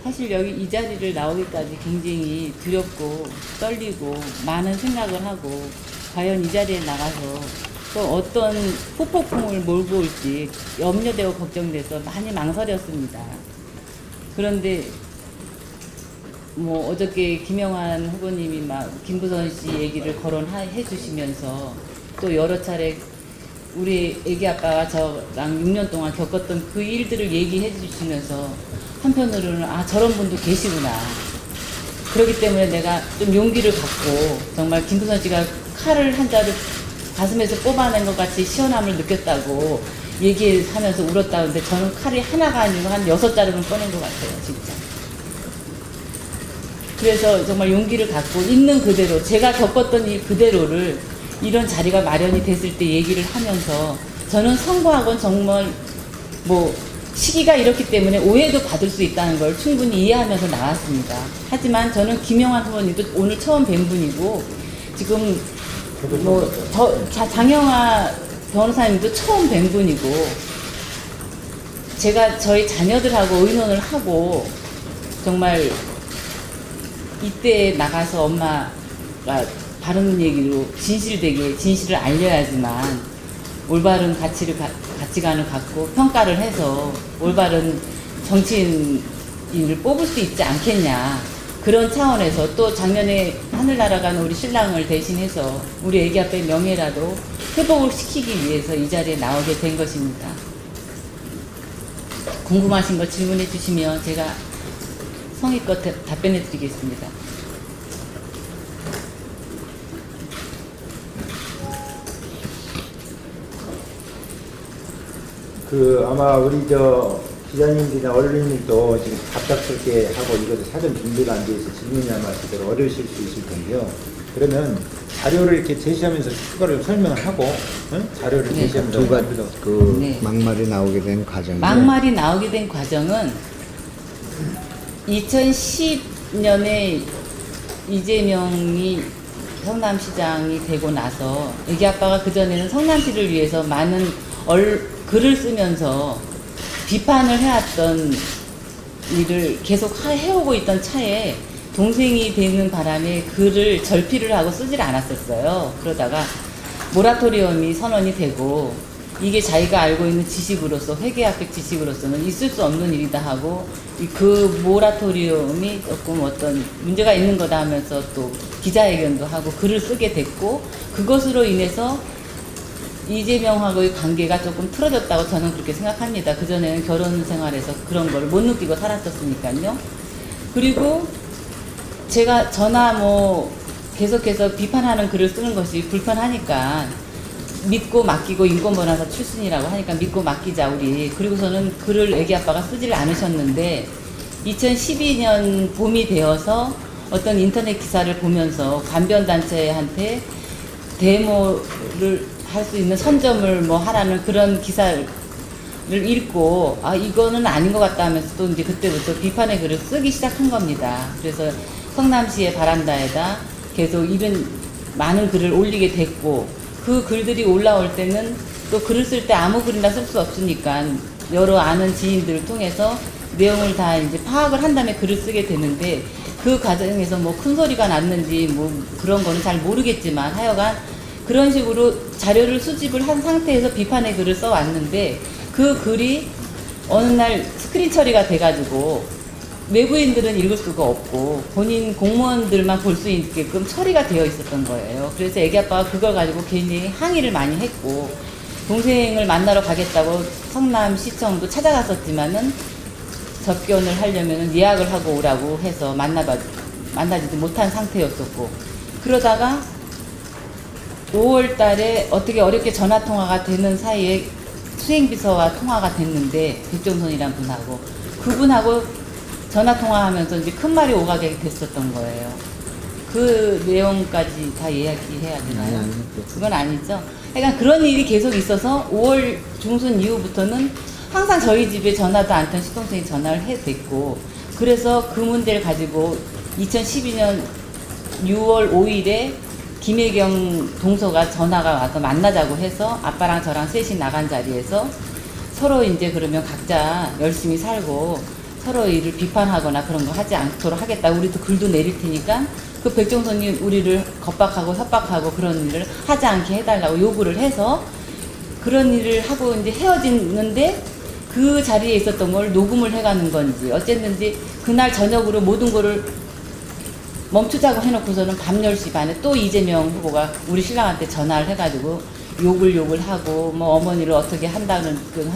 사실 여기 이 자리를 나오기까지 굉장히 두렵고 떨리고 많은 생각을 하고 과연 이 자리에 나가서 또 어떤 후폭풍을 몰고 올지 염려되고 걱정돼서 많이 망설였습니다. 그런데 뭐 어저께 김영환 후보님이 막 김부선 씨 얘기를 거론해 주시면서 또 여러 차례 우리 애기 아빠가 저랑 6년 동안 겪었던 그 일들을 얘기해 주시면서 한편으로는 아 저런 분도 계시구나. 그렇기 때문에 내가 좀 용기를 갖고 정말 김부선 씨가 칼을 한 자루 가슴에서 뽑아낸 것 같이 시원함을 느꼈다고 얘기하면서 울었다는데 저는 칼이 하나가 아니고 한 6자루는 꺼낸 것 같아요, 진짜. 그래서 정말 용기를 갖고 있는 그대로 제가 겪었던 이 그대로를 이런 자리가 마련이 됐을 때 얘기를 하면서 저는 선거학원 정말 뭐 시기가 이렇기 때문에 오해도 받을 수 있다는 걸 충분히 이해하면서 나왔습니다. 하지만 저는 김영환 후보님도 오늘 처음 뵌 분이고 지금 뭐 장영아 변호사님도 처음 뵌 분이고 제가 저희 자녀들하고 의논을 하고 정말 이때 나가서 엄마가 바른 얘기로 진실되게 진실을 알려야지만 올바른 가치관을 갖고 평가를 해서 올바른 정치인을 뽑을 수 있지 않겠냐. 그런 차원에서 또 작년에 하늘나라 간 우리 신랑을 대신해서 우리 애기 아빠의 명예라도 회복을 시키기 위해서 이 자리에 나오게 된 것입니다. 궁금하신 거 질문해 주시면 제가 성의껏 답변해 드리겠습니다. 아마 우리 기자님들이나 언론님도 지금 갑작스럽게 하고 이것도 사전 준비가 안 돼 있어 질문이 아마 제대로 어려우실 수 있을 텐데요. 그러면 자료를 이렇게 제시하면서 추가로 설명을 하고, 응? 자료를 네. 제시하면서 두 가지 네. 막말이 나오게 된 과정이 막말이 나오게 된 과정은 2010년에 이재명이 성남시장이 되고 나서 애기 아빠가 그전에는 성남시를 위해서 많은 글을 쓰면서 비판을 해왔던 일을 계속 해오고 있던 차에 동생이 되는 바람에 글을 절필을 하고 쓰질 않았었어요. 그러다가 모라토리엄이 선언이 되고 이게 자기가 알고 있는 지식으로서 회계학적 지식으로서는 있을 수 없는 일이다 하고 그 모라토리엄이 조금 어떤 문제가 있는 거다 하면서 또 기자회견도 하고 글을 쓰게 됐고 그것으로 인해서 이재명하고의 관계가 조금 틀어졌다고 저는 그렇게 생각합니다. 그전에는 결혼 생활에서 그런 걸 못 느끼고 살았었으니까요. 그리고 제가 저나 뭐 계속해서 비판하는 글을 쓰는 것이 불편하니까 믿고 맡기고 인권변호사 출신이라고 하니까 믿고 맡기자 우리. 그리고서는 글을 애기 아빠가 쓰지를 않으셨는데 2012년 봄이 되어서 어떤 인터넷 기사를 보면서 관변단체한테 데모를 할 수 있는 선점을 뭐 하라는 그런 기사를 읽고 아 이거는 아닌 것 같다 하면서 또 이제 그때부터 비판의 글을 쓰기 시작한 겁니다. 그래서 성남시의 바란다에다 계속 이런 많은 글을 올리게 됐고 그 글들이 올라올 때는 또 글을 쓸 때 아무 글이나 쓸 수 없으니까 여러 아는 지인들을 통해서 내용을 다 이제 파악을 한 다음에 글을 쓰게 되는데 그 과정에서 뭐 큰 소리가 났는지 뭐 그런 거는 잘 모르겠지만 하여간 그런 식으로 자료를 수집을 한 상태에서 비판의 글을 써왔는데 그 글이 어느 날 스크린 처리가 돼가지고 외부인들은 읽을 수가 없고 본인 공무원들만 볼 수 있게끔 처리가 되어 있었던 거예요. 그래서 애기 아빠가 그걸 가지고 굉장히 항의를 많이 했고 동생을 만나러 가겠다고 성남시청도 찾아갔었지만은 접견을 하려면 예약을 하고 오라고 해서 만나지도 못한 상태였었고 그러다가 5월 달에 어떻게 어렵게 전화통화가 되는 사이에 수행비서와 통화가 됐는데 백종선이란 분하고 그분하고 전화통화하면서 이제 큰 말이 오가게 됐었던 거예요. 그 내용까지 다 이야기해야 되나요? 아니, 그건 아니죠. 그러니까 그런 일이 계속 있어서 5월 중순 이후부터는 항상 저희 집에 전화도 않던 시동생이 전화를 해댔고 그래서 그 문제를 가지고 2012년 6월 5일에 김혜경 동서가 전화가 와서 만나자고 해서 아빠랑 저랑 셋이 나간 자리에서 서로 이제 그러면 각자 열심히 살고 서로 일을 비판하거나 그런 거 하지 않도록 하겠다. 우리도 글도 내릴 테니까 그 백종선이 우리를 겁박하고 협박하고 그런 일을 하지 않게 해달라고 요구를 해서 그런 일을 하고 이제 헤어지는데 그 자리에 있었던 걸 녹음을 해가는 건지 어쨌는지 그날 저녁으로 모든 거를 멈추자고 해놓고서는 밤 10시 반에 또 이재명 후보가 우리 신랑한테 전화를 해가지고 욕을 하고 뭐 어머니를 어떻게 한다는 둥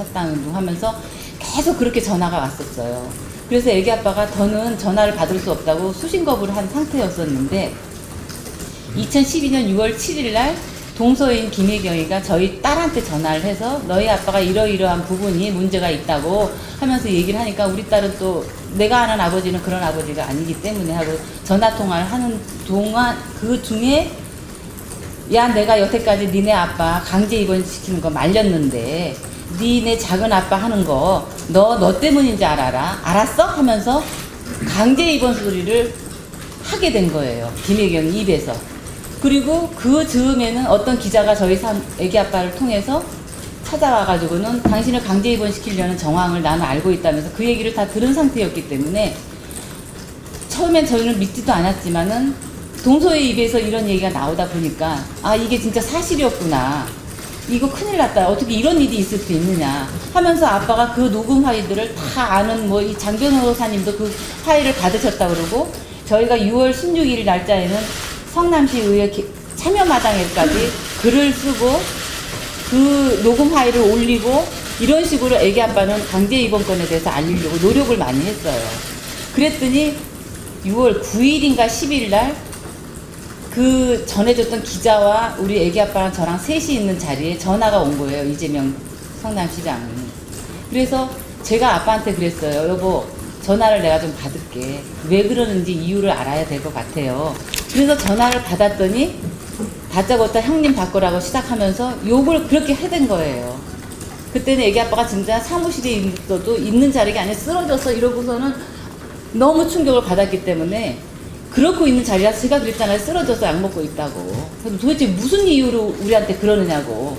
하면서 계속 그렇게 전화가 왔었어요. 그래서 애기 아빠가 더는 전화를 받을 수 없다고 수신거부를 한 상태였었는데 2012년 6월 7일 날 동서인 김혜경이가 저희 딸한테 전화를 해서 너희 아빠가 이러이러한 부분이 문제가 있다고 하면서 얘기를 하니까 우리 딸은 또 내가 아는 아버지는 그런 아버지가 아니기 때문에 하고 전화통화를 하는 동안 그 중에 야 내가 여태까지 니네 아빠 강제 입원시키는 거 말렸는데 니네 작은 아빠 하는 거 너 때문인지 알았어? 하면서 강제 입원 소리를 하게 된 거예요. 김혜경 입에서. 그리고 그 즈음에는 어떤 기자가 저희 애기 아빠를 통해서 찾아와가지고는 당신을 강제 입원시키려는 정황을 나는 알고 있다면서 그 얘기를 다 들은 상태였기 때문에 처음엔 저희는 믿지도 않았지만은 동서의 입에서 이런 얘기가 나오다 보니까 아 이게 진짜 사실이었구나. 이거 큰일 났다. 어떻게 이런 일이 있을 수 있느냐 하면서 아빠가 그 녹음 파일들을 다 아는 뭐 이 장 변호사님도 그 파일을 받으셨다 그러고 저희가 6월 16일 날짜에는 성남시의회 참여마당에까지 글을 쓰고 그 녹음 파일을 올리고 이런 식으로 애기 아빠는 강제 입원권에 대해서 알리려고 노력을 많이 했어요. 그랬더니 6월 9일인가 10일 날 그 전해줬던 기자와 우리 애기 아빠랑 저랑 셋이 있는 자리에 전화가 온 거예요. 이재명 성남시장이. 그래서 제가 아빠한테 그랬어요. 여보 전화를 내가 좀 받을게. 왜 그러는지 이유를 알아야 될 것 같아요. 그래서 전화를 받았더니 다짜고짜 형님 바꾸라고 시작하면서 욕을 그렇게 해댄 거예요. 그때는 애기 아빠가 진짜 사무실에 있어도 있는 자리가 아니라 쓰러져서 이러고서는 너무 충격을 받았기 때문에 그렇고 있는 자리라 제가 그랬잖아요. 쓰러져서 약 먹고 있다고. 그래서 도대체 무슨 이유로 우리한테 그러느냐고.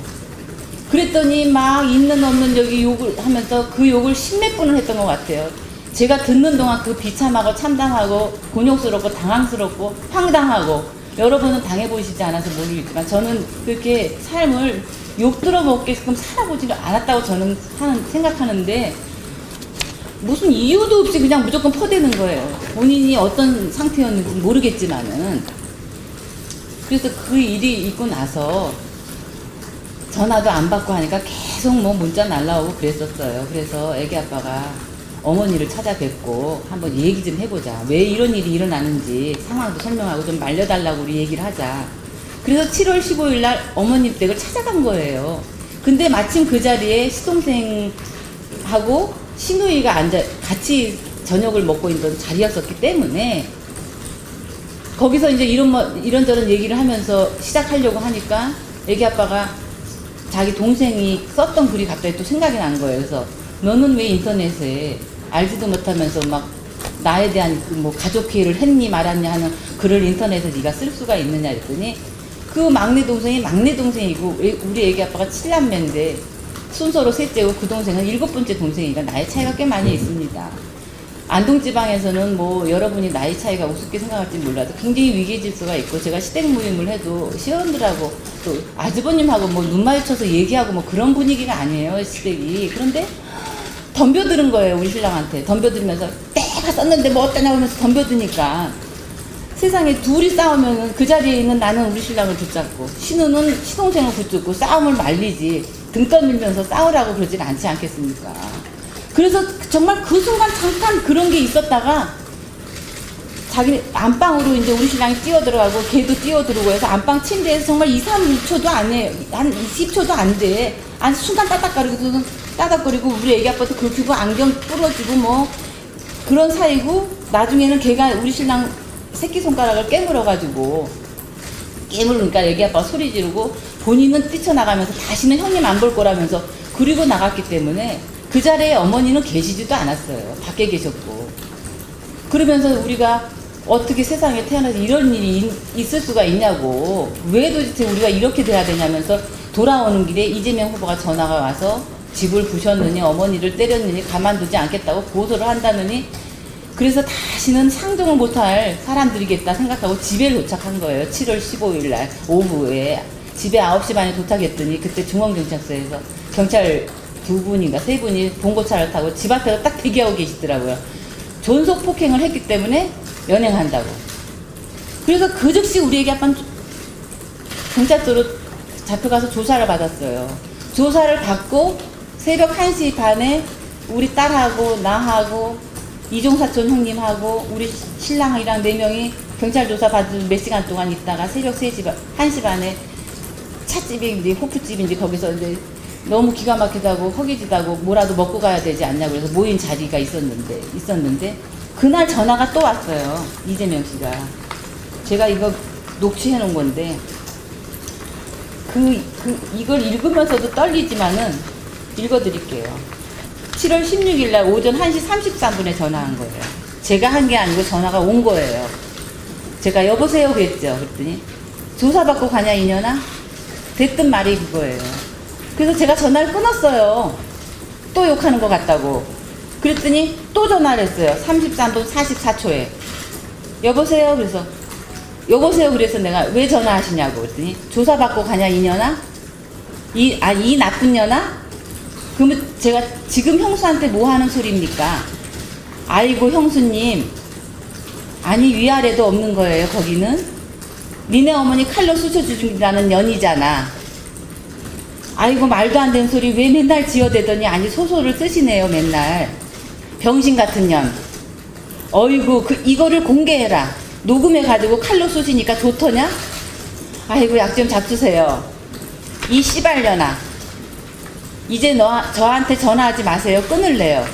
그랬더니 막 있는 없는 여기 욕을 하면서 그 욕을 십몇 분을 했던 것 같아요. 제가 듣는 동안 그 비참하고 참담하고 곤욕스럽고 당황스럽고 황당하고 여러분은 당해보시지 않아서 모르겠지만 저는 그렇게 삶을 욕 들어먹게끔 살아보지는 않았다고 저는 생각하는데 무슨 이유도 없이 그냥 무조건 퍼대는 거예요. 본인이 어떤 상태였는지 모르겠지만은. 그래서 그 일이 있고 나서 전화도 안 받고 하니까 계속 뭐 문자 날라오고 그랬었어요. 그래서 애기 아빠가 어머니를 찾아뵙고 한번 얘기 좀 해보자. 왜 이런 일이 일어나는지 상황도 설명하고 좀 말려달라고 우리 얘기를 하자. 그래서 7월 15일 날 어머님 댁을 찾아간 거예요. 근데 마침 그 자리에 시동생하고 시누이가 같이 저녁을 먹고 있던 자리였었기 때문에 거기서 이제 이런저런 얘기를 하면서 시작하려고 하니까 애기 아빠가 자기 동생이 썼던 글이 갑자기 또 생각이 난 거예요. 그래서 너는 왜 인터넷에 알지도 못하면서 막 나에 대한 뭐 가족 회의를 했니 말았냐 하는 글을 인터넷에 네가 쓸 수가 있느냐 했더니 그 막내 동생이고 우리 애기 아빠가 7남매인데 순서로 셋째고 그 동생은 7번째 동생이니까 나이 차이가 꽤 많이 있습니다. 안동지방에서는 뭐 여러분이 나이 차이가 우습게 생각할지 몰라도 굉장히 위계 질서가 있고 제가 시댁 모임을 해도 시어른들하고 또 아주버님하고 뭐 눈 마주쳐서 얘기하고 뭐 그런 분위기가 아니에요 시댁이. 그런데 덤벼드는 거예요 우리 신랑한테. 덤벼들면서 내가 썼는데 뭐 어떠냐고 하면서 덤벼드니까 세상에 둘이 싸우면 그 자리에 있는 나는 우리 신랑을 붙잡고 신우는 시동생을 붙잡고 싸움을 말리지 등 떠밀면서 싸우라고 그러진 않지 않겠습니까? 그래서 정말 그 순간 잠깐 그런 게 있었다가 자기 안방으로 이제 우리 신랑이 뛰어들어가고 걔도 뛰어들어오고 해서 안방 침대에서 정말 2, 3초도 안 해. 한 20초도 안 돼. 아니 순간 따닥거리고 우리 애기 아빠도 긁히고 안경 부러지고 뭐 그런 사이고 나중에는 걔가 우리 신랑 새끼손가락을 깨물어가지고 깨물으니까 애기 아빠가 소리 지르고 본인은 뛰쳐나가면서 다시는 형님 안 볼 거라면서 그리고 나갔기 때문에 그 자리에 어머니는 계시지도 않았어요. 밖에 계셨고. 그러면서 우리가 어떻게 세상에 태어나서 이런 일이 있을 수가 있냐고 왜 도대체 우리가 이렇게 돼야 되냐면서 돌아오는 길에 이재명 후보가 전화가 와서 집을 부셨느니 어머니를 때렸느니 가만두지 않겠다고 고소를 한다느니 그래서 다시는 상종을 못할 사람들이겠다 생각하고 집에 도착한 거예요. 7월 15일 날 오후에 집에 9시 반에 도착했더니 그때 중앙경찰서에서 경찰 2분인가 3분이 봉고차를 타고 집 앞에서 딱 대기하고 계시더라고요. 존속 폭행을 했기 때문에 연행한다고. 그래서 그 즉시 우리 애기 아빠는 경찰서로 잡혀가서 조사를 받았어요. 조사를 받고 새벽 1시 반에 우리 딸하고 나하고 이종사촌 형님하고 우리 신랑이랑 4명이 경찰 조사 받은 몇 시간 동안 있다가 새벽 1시 반에 찻집인지 호프집인지 거기서 이제 너무 기가 막히다고 허기지다고 뭐라도 먹고 가야 되지 않냐고 그래서 모인 자리가 있었는데 그날 전화가 또 왔어요. 이재명 씨가. 제가 이거 녹취해 놓은 건데 이걸 읽으면서도 떨리지만은 읽어드릴게요. 7월 16일 날 오전 1시 33분에 전화한 거예요. 제가 한 게 아니고 전화가 온 거예요. 제가 여보세요 그랬죠. 그랬더니 조사받고 가냐 이년아? 됐던 말이 그거예요. 그래서 제가 전화를 끊었어요. 또 욕하는 것 같다고. 그랬더니 또 전화를 했어요. 33분 44초에. 여보세요? 그래서 여보세요? 그래서 내가 왜 전화하시냐고 그랬더니 조사받고 가냐 이년아? 이 나쁜 년아? 그러면 제가 지금 형수한테 뭐 하는 소리입니까? 아이고 형수님 아니 위아래도 없는 거예요 거기는. 니네 어머니 칼로 쑤셔 죽인다는 년이잖아. 아이고 말도 안 되는 소리 왜 맨날 지어대더니 아니 소설을 쓰시네요 맨날. 병신 같은 년. 어이구 이거를 공개해라. 녹음해가지고 칼로 쑤시니까 좋더냐? 아이고 약 좀 잡수세요. 이 씨발년아. 이제 저한테 전화하지 마세요. 끊을래요.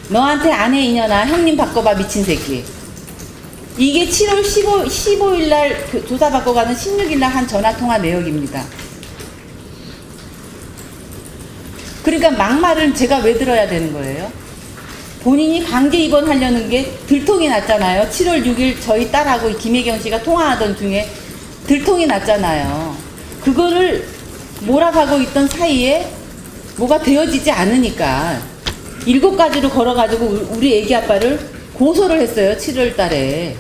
너한테 안 해 이년아. 형님 바꿔봐 미친 새끼. 이게 7월 15일 날 조사받고 가는 16일 날 한 전화통화 내역입니다. 그러니까 막말을 제가 왜 들어야 되는 거예요? 본인이 강제 입원하려는 게 들통이 났잖아요. 7월 6일 저희 딸하고 김혜경 씨가 통화하던 중에 들통이 났잖아요. 그거를 몰아가고 있던 사이에 뭐가 되어지지 않으니까 7가지로 걸어가지고 우리 애기 아빠를 고소를 했어요. 7월 달에.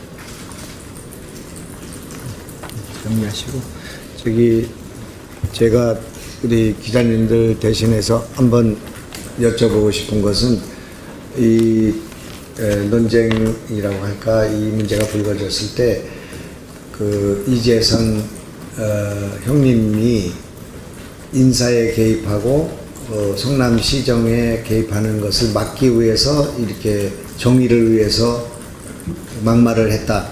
정리하시고 저기 제가 우리 기자님들 대신해서 한번 여쭤보고 싶은 것은 이 논쟁이라고 할까 이 문제가 불거졌을 때 그 이재선 형님이 인사에 개입하고 성남시정에 개입하는 것을 막기 위해서 이렇게 정의를 위해서 막말을 했다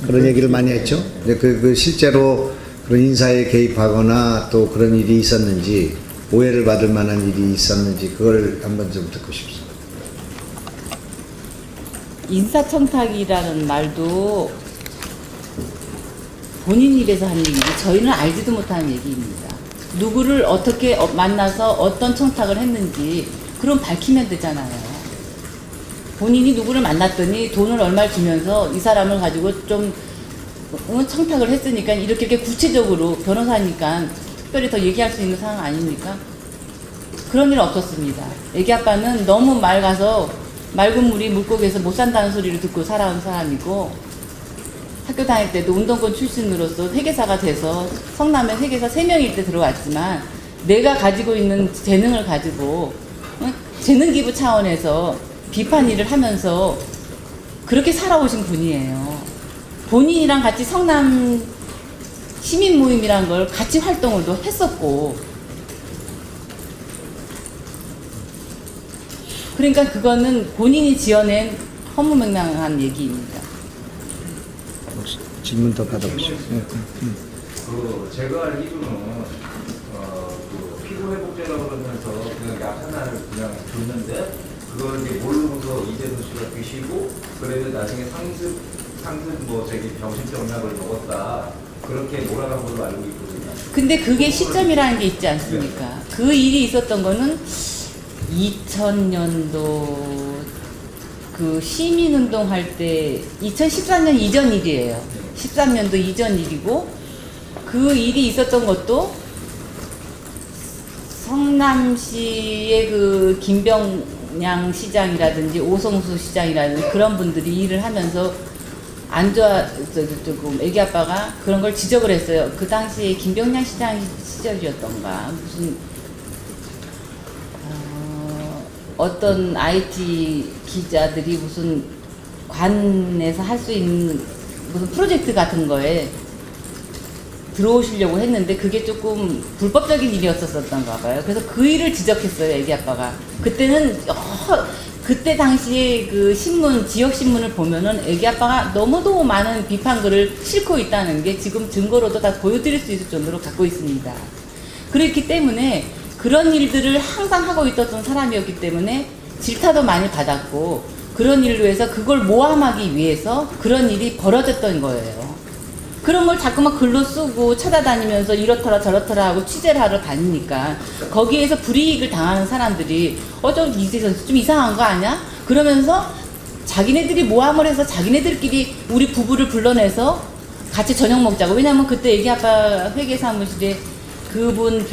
그런 얘기를 많이 했죠. 그 실제로 그런 인사에 개입하거나 또 그런 일이 있었는지 오해를 받을 만한 일이 있었는지 그걸 한번 좀 듣고 싶습니다. 인사청탁이라는 말도 본인 입에서 한 얘기지 저희는 알지도 못하는 얘기입니다. 누구를 어떻게 만나서 어떤 청탁을 했는지 그럼 밝히면 되잖아요. 본인이 누구를 만났더니 돈을 얼마를 주면서 이 사람을 가지고 좀 청탁을 했으니까 이렇게 구체적으로 변호사니까 특별히 더 얘기할 수 있는 상황 아닙니까? 그런 일 없었습니다. 애기 아빠는 너무 맑아서 맑은 물이 물고기에서 못 산다는 소리를 듣고 살아온 사람이고 학교 다닐 때도 운동권 출신으로서 회계사가 돼서 성남에 회계사 3명일 때 들어왔지만 내가 가지고 있는 재능을 가지고 재능 기부 차원에서 비판 일을 하면서 그렇게 살아오신 분이에요. 본인이랑 같이 성남 시민 모임이란 걸 같이 활동을 또 했었고 그러니까 그거는 본인이 지어낸 허무맹랑한 얘기입니다. 질문 더 받아보시죠. 제가 알기로는 그 피부회복제라고 그러면서 그냥 약 하나를 그냥 줬는데 그걸 이제 모르고서 이재선 씨가 드시고 그래도 나중에 상습 뭐 저기 병신병 약을 먹었다 그렇게 몰아간 걸로 알고 있거든요. 근데 그게 시점이라는 게 있지 않습니까? 그 일이 있었던 거는 2000년도 그 시민운동 할 때 2013년 이전 일이에요. 13년도 이전 일이고 그 일이 있었던 것도 성남시의 그 김병양 시장이라든지 오성수 시장이라든지 그런 분들이 일을 하면서 안 좋아, 조금 애기 아빠가 그런 걸 지적을 했어요. 그 당시에 김병양 시장 시절이었던가 무슨 어떤 IT 기자들이 무슨 관에서 할 수 있는 무슨 프로젝트 같은 거에 들어오시려고 했는데 그게 조금 불법적인 일이었었던가 봐요. 그래서 그 일을 지적했어요, 애기 아빠가. 그때는 그때 당시에 그 신문, 지역 신문을 보면은 애기 아빠가 너무도 많은 비판글을 싣고 있다는 게 지금 증거로도 다 보여드릴 수 있을 정도로 갖고 있습니다. 그렇기 때문에 그런 일들을 항상 하고 있었던 사람이었기 때문에 질타도 많이 받았고 그런 일로 해서 그걸 모함하기 위해서 그런 일이 벌어졌던 거예요. 그런 걸 자꾸만 글로 쓰고 찾아다니면서 이렇더라 저렇더라 하고 취재를 하러 다니니까 거기에서 불이익을 당하는 사람들이 좀 이상한 거 아니야? 그러면서 자기네들이 모함을 해서 자기네들끼리 우리 부부를 불러내서 같이 저녁 먹자고. 왜냐면 그때 애기 아빠 회계사무실에 그분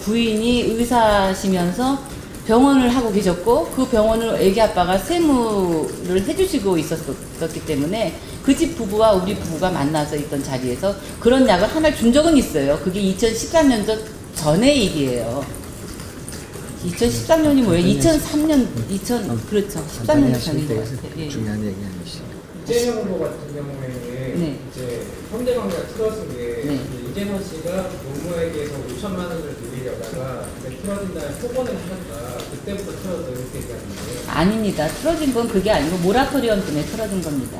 부인이 의사시면서 병원을 하고 계셨고 그 병원을 애기 아빠가 세무를 해주시고 있었기 때문에 그 집 부부와 우리 부부가 만나서 있던 자리에서 그런 약을 하나 준 적은 있어요. 그게 2013년 전의 일이에요. 2013년이 뭐예요? 2003년, 그렇죠. 13년 전인 것 같아요. 예. 중요한 얘기 아니시죠? 이재명 후보 같은 경우에는 네. 이제 현대관계가 틀어진 게 네. 이재명 씨가 노무에게서 5천만 원을 빌리려다가 틀어진 다음에 폭언을 하셨다. 그때부터 틀어져 이렇게 얘기하는데 아닙니다. 틀어진 건 그게 아니고 모라토리엄 때문에 틀어진 겁니다.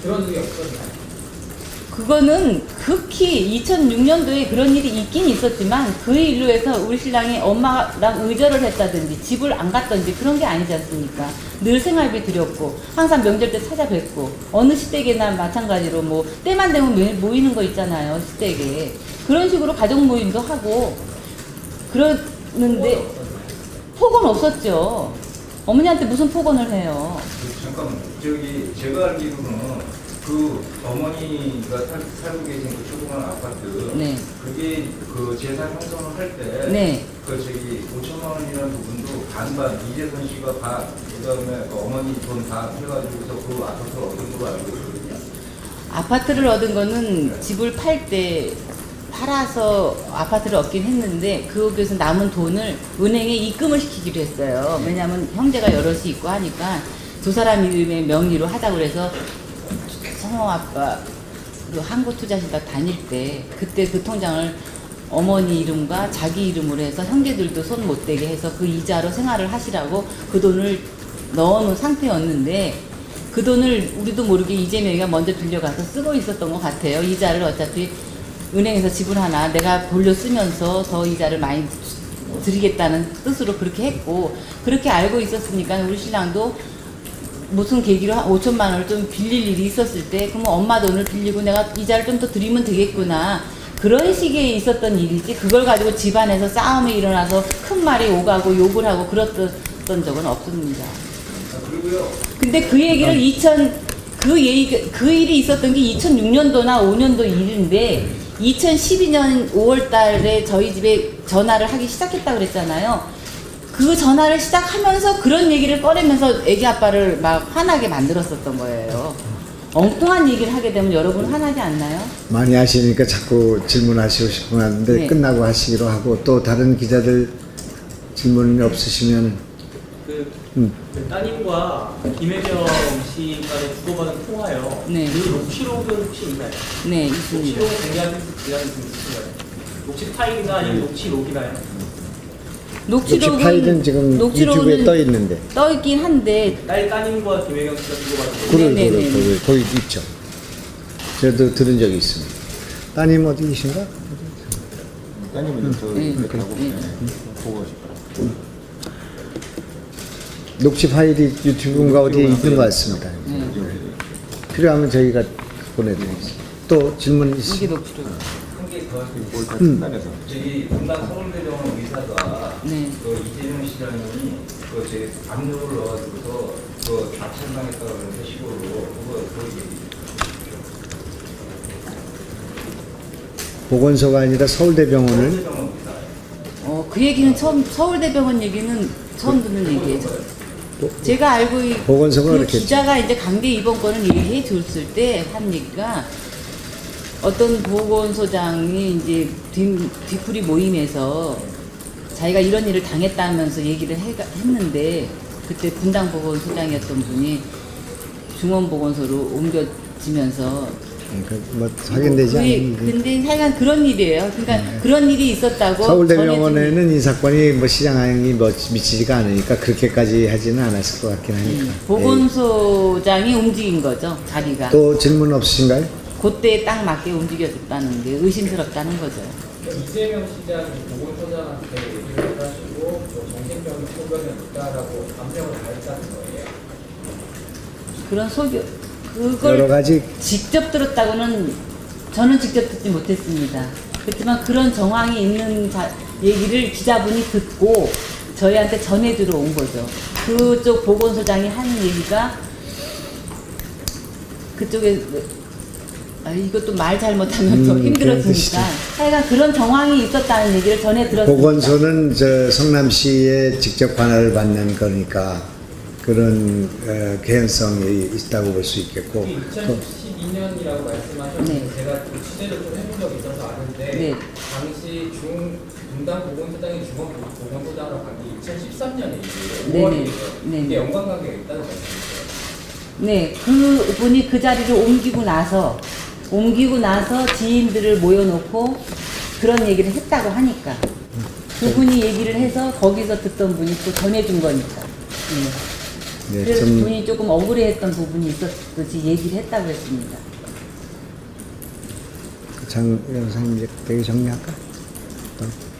그런 적이 없었나요? 그거는 극히 2006년도에 그런 일이 있긴 있었지만 그 일로 해서 우리 신랑이 엄마랑 의절을 했다든지 집을 안 갔던지 그런 게 아니지 않습니까? 늘 생활비 드렸고 항상 명절 때 찾아뵙고 어느 시댁에나 마찬가지로 뭐 때만 되면 모이는 거 있잖아요. 시댁에 그런 식으로 가족 모임도 하고 그러는데 폭언 없었죠. 어머니한테 무슨 폭언을 해요? 잠깐만요. 제가 알기로는 그 어머니가 살고 계신 그 조그만 아파트, 네. 그게 그 재산 형성을 할 때, 네. 그 5천만 원이라는 부분도 반반 이재선 씨가 반, 그다음에 그 어머니 돈 반 해가지고서 그 아파트를 얻은 걸로 알고 있거든요. 아파트를 얻은 거는 집을 팔 때 팔아서 아파트를 얻긴 했는데 거기서 남은 돈을 은행에 입금을 시키기로 했어요. 왜냐하면 형제가 여럿이 있고 하니까 두 사람 이름의 명의로 하자고 그래서 성호 아빠 한국투자신가 다닐 때 그때 그 통장을 어머니 이름과 자기 이름으로 해서 형제들도 손 못 대게 해서 그 이자로 생활을 하시라고 그 돈을 넣어놓은 상태였는데 그 돈을 우리도 모르게 이재명이가 먼저 빌려가서 쓰고 있었던 것 같아요. 이자를 어차피 은행에서 지불하나 내가 돌려 쓰면서 더 이자를 많이 드리겠다는 뜻으로 그렇게 했고 그렇게 알고 있었으니까 우리 신랑도 무슨 계기로 5천만 원을 좀 빌릴 일이 있었을 때 그러면 엄마 돈을 빌리고 내가 이자를 좀 더 드리면 되겠구나 그런 식의 있었던 일이지 그걸 가지고 집안에서 싸움이 일어나서 큰 말이 오가고 욕을 하고 그랬던 적은 없습니다. 그리고요. 근데 그 얘기를 그 일이 있었던 게 2006년도나 5년도 일인데 2012년 5월 달에 저희 집에 전화를 하기 시작했다고 그랬잖아요. 그 전화를 시작하면서 그런 얘기를 꺼내면서 애기 아빠를 막 화나게 만들었었던 거예요. 엉뚱한 얘기를 하게 되면 여러분 화나지 않나요? 많이 하시니까 자꾸 질문하시고 싶고 하는데 네. 끝나고 하시기로 하고 또 다른 기자들 질문이 없으시면 그 따님과 김혜경 씨 간에 주고받은 통화요. 네. 그 녹취록은 혹시 있나요? 네, 있습니다. 녹취록 공개하는 기간이 좀 있으신가요? 녹취 파일이나 아니면 녹취록이나요? 녹취 파일은 지금 유튜브에 떠 있는데. 떠 있긴 한데 따님과 김혜경 씨가 주고받은 그걸 네네네. 거기 있죠. 저도 들은 적이 있습니다. 따님 어디 계신가? 따님은 저 네. 이렇게 하고 네. 보고 싶어요. 녹취 파일이 유튜브인가 어디에 있는 것 같습니다. 필요하면 저희가 보내드리겠습니다. 또 질문 이게 있으시죠? 녹취록. 한개더 뭘다 판단해서. 저기 분당 서울대병원 의사가 네. 그 이재명 시장이 그 제 압력을 넣어가지고서 그 좌천당했다고 그러는 식으로 그거 얘기. 보건소가 아니라 서울대병원을 서울대병원 의사. 그 얘기는 처음 서울대병원 얘기는 처음 듣는 얘기예요. 제가 알고 보건소가 그 그렇겠죠. 기자가 이제 강제 입원권을 얘기해 줬을 때 한 얘기가 어떤 보건소장이 이제 뒤풀이 모임에서 자기가 이런 일을 당했다면서 얘기를 했는데 그때 분당 보건소장이었던 분이 중원보건소로 옮겨지면서 뭐 확인되지 않는데. 근데 하여간 그런 일이에요. 그러니까 그런 일이 있었다고 서울대병원에는 이 사건이 뭐 시장이 뭐 미치지가 않으니까 그렇게까지 하지는 않았을 것 같긴 하니까. 보건소장이 움직인 거죠, 자리가. 또 질문 없으신가요? 그때에 딱 맞게 움직여졌다는 게 의심스럽다는 거죠. 이재명 시장이 보건소장한테 얘기를 하시고 뭐 정신병이 소변이 있다라고 감정을 다했다는 거예요. 그런 여러 그걸 가지 직접 들었다고는 저는 직접 듣지 못했습니다. 그렇지만 그런 정황이 있는 얘기를 기자분이 듣고 저희한테 전해주러 온 거죠. 그쪽 보건소장이 하는 얘기가 그쪽에 이것도 말 잘못하면 더 그런 힘들어지니까 뜻이죠. 하여간 그런 정황이 있었다는 얘기를 전해 들었습니다. 보건소는 저 성남시에 직접 관할을 받는 거니까 그런 개연성이 있다고 볼 수 있겠고. 2012년이라고 말씀하셨는데 네. 제가 좀 취재를 좀 해본 적이 있어서 아는데 네. 당시 분당 보건소장이 중원 보건소장으로 간 게 2013년에 네네. 5월이에요. 네네. 이게 연관관계가 있다는 말씀이세요? 네, 그분이 그 자리를 옮기고 나서 지인들을 모여놓고 그런 얘기를 했다고 하니까 그분이 얘기를 해서 거기서 듣던 분이 또 전해준 거니까. 네. 네, 그래서 좀 분이 조금 억울해했던 부분이 있었듯이 얘기를 했다고 했습니다. 장 변호사님 이제 되게 정리할까?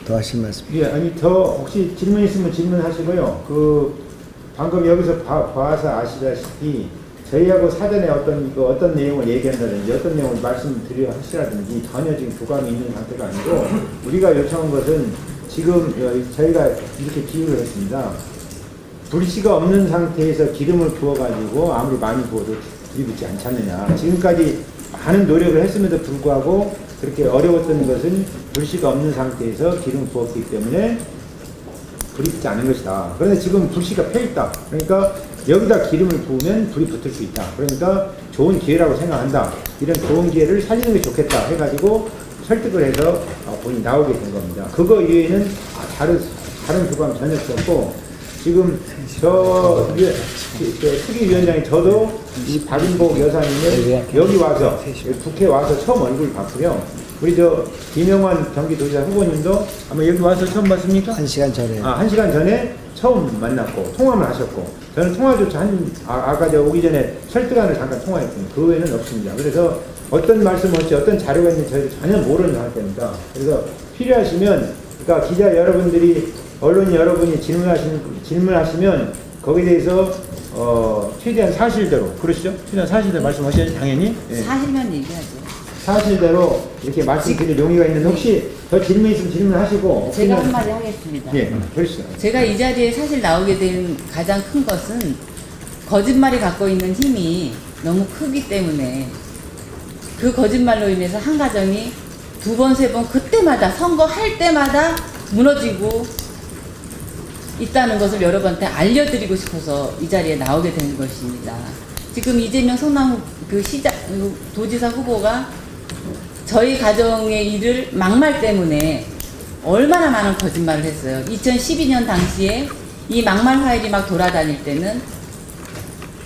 더 하실 말씀? 예, 아니 더 혹시 질문 있으면 질문하시고요. 그 방금 여기서 봐서 아시다시피 저희하고 사전에 어떤 내용을 얘기한다든지 어떤 내용을 말씀드려 하시라든지 전혀 지금 교감이 있는 상태가 아니고 우리가 요청한 것은 지금 저희가 이렇게 비유를 했습니다. 불씨가 없는 상태에서 기름을 부어가지고 아무리 많이 부어도 불이 붙지 않지 않느냐. 지금까지 많은 노력을 했음에도 불구하고 그렇게 어려웠던 것은 불씨가 없는 상태에서 기름을 부었기 때문에 불이 붙지 않은 것이다. 그런데 지금 불씨가 펴있다. 그러니까 여기다 기름을 부으면 불이 붙을 수 있다. 그러니까 좋은 기회라고 생각한다. 이런 좋은 기회를 살리는 게 좋겠다 해가지고 설득을 해서 본인이 나오게 된 겁니다. 그거 이외에는 다른 교감 전혀 없었고 지금 특위위원장이 저도 이 박인복 여사님을 여기 와서 국회 와서 처음 얼굴 봤고요. 우리 김영환 경기도지사 후보님도 아마 여기 와서 처음 봤습니까? 1시간 전에. 1시간 전에 처음 만났고 통화만 하셨고 저는 통화조차 아까 오기 전에 설득안을 잠깐 통화했습니다. 그 외에는 없습니다. 그래서 어떤 말씀 없이 어떤 자료가 있는지 저희도 전혀 모르는 상태입니다. 그래서 필요하시면 그러니까 기자 여러분들이 언론 여러분이 질문하시면 거기에 대해서 최대한 사실대로 그러시죠? 최대한 사실대로 말씀하셔야죠. 당연히. 예. 사실만 얘기하죠. 사실대로 이렇게 말씀드릴 용의가 있는데 혹시 더 질문 있으면 질문하시고 제가 한마디 하겠습니다. 예, 그러시죠. 제가 이 자리에 사실 나오게 된 가장 큰 것은 거짓말이 갖고 있는 힘이 너무 크기 때문에 그 거짓말로 인해서 한 가정이 2번, 3번 그때마다 선거할 때마다 무너지고 있다는 것을 여러분한테 알려드리고 싶어서 이 자리에 나오게 된 것입니다. 지금 이재명 성남 도지사 후보가 저희 가정의 일을 막말 때문에 얼마나 많은 거짓말을 했어요. 2012년 당시에 이 막말 파일이 막 돌아다닐 때는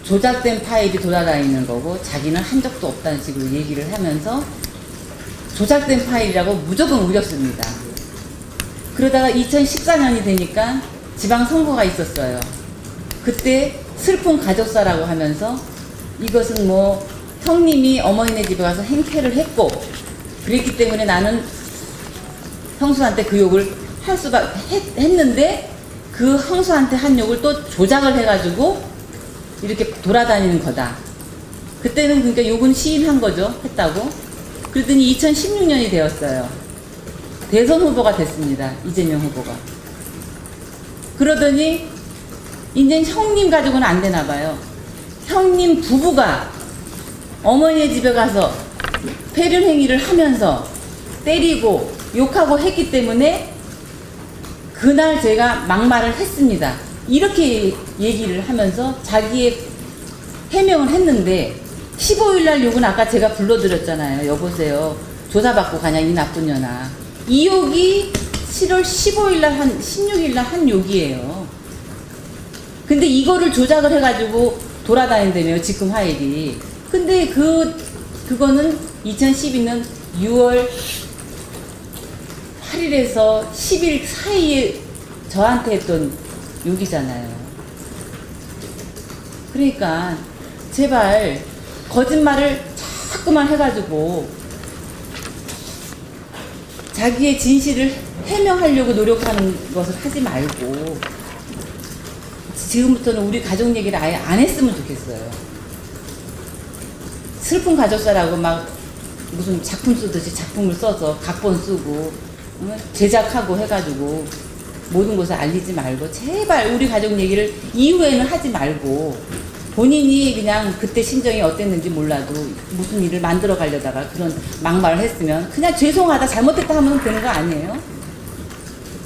조작된 파일이 돌아다니는 거고 자기는 한 적도 없다는 식으로 얘기를 하면서 조작된 파일이라고 무조건 우겼습니다. 그러다가 2014년이 되니까 지방선거가 있었어요. 그때 슬픈 가족사라고 하면서 이것은 뭐 형님이 어머니네 집에 가서 행패를 했고 그랬기 때문에 나는 형수한테 그 욕을 할 수가 했는데 그 형수한테 한 욕을 또 조작을 해가지고 이렇게 돌아다니는 거다. 그때는 그러니까 욕은 시인한 거죠. 했다고. 그랬더니 2016년이 되었어요. 대선 후보가 됐습니다. 이재명 후보가. 그러더니 이제 형님 가지고는 안 되나 봐요. 형님 부부가 어머니의 집에 가서 폐륜 행위를 하면서 때리고 욕하고 했기 때문에 그날 제가 막말을 했습니다. 이렇게 얘기를 하면서 자기의 해명을 했는데 15일 날 욕은 아까 제가 불러드렸잖아요. 여보세요. 조사받고 가냐 이 나쁜 년아. 이 욕이 7월 15일 날 16일 날 한 욕이에요. 근데 이거를 조작을 해가지고 돌아다닌다며요. 지금 화일이. 근데 그거는 2012년 6월 8일에서 10일 사이에 저한테 했던 욕이잖아요. 그러니까 제발 거짓말을 자꾸만 해가지고 자기의 진실을 해명하려고 노력하는 것을 하지 말고 지금부터는 우리 가족 얘기를 아예 안 했으면 좋겠어요. 슬픈 가족사라고 막 무슨 작품 쓰듯이 작품을 써서 각본 쓰고 제작하고 해가지고 모든 것을 알리지 말고 제발 우리 가족 얘기를 이후에는 하지 말고 본인이 그냥 그때 심정이 어땠는지 몰라도 무슨 일을 만들어 가려다가 그런 막말을 했으면 그냥 죄송하다 잘못했다 하면 되는 거 아니에요?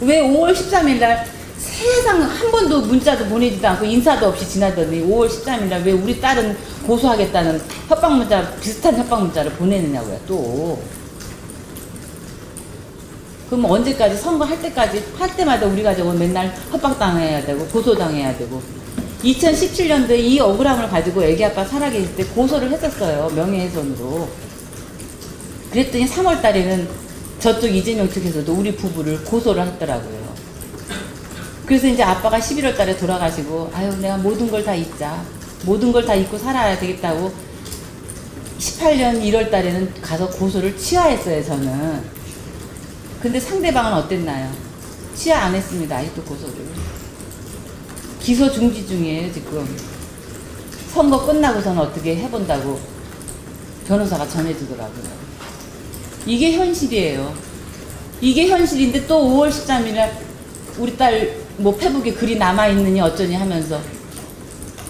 왜 5월 13일 날 세상 한 번도 문자도 보내지도 않고 인사도 없이 지나더니 5월 13일 날 왜 우리 딸은 고소하겠다는 협박 문자 비슷한 협박 문자를 보내느냐고요 또. 그럼 언제까지 선거할 때까지 할 때마다 우리 가족은 맨날 협박당해야 되고 고소당해야 되고 2017년도에 이 억울함을 가지고 애기 아빠 살아계실 때 고소를 했었어요. 명예훼손으로. 그랬더니 3월 달에는 저쪽 이재명 측에서도 우리 부부를 고소를 했더라고요. 그래서 이제 아빠가 11월 달에 돌아가시고 아유 내가 모든 걸 다 잊자. 모든 걸 다 잊고 살아야 되겠다고 18년 1월 달에는 가서 고소를 취하했어요 저는. 근데 상대방은 어땠나요? 취하 안 했습니다. 아직도 고소를. 기소 중지 중이에요 지금. 선거 끝나고서는 어떻게 해본다고 변호사가 전해주더라고요. 이게 현실이에요. 이게 현실인데 또 5월 13일에 우리 딸 뭐 페북에 글이 남아있느니 어쩌니 하면서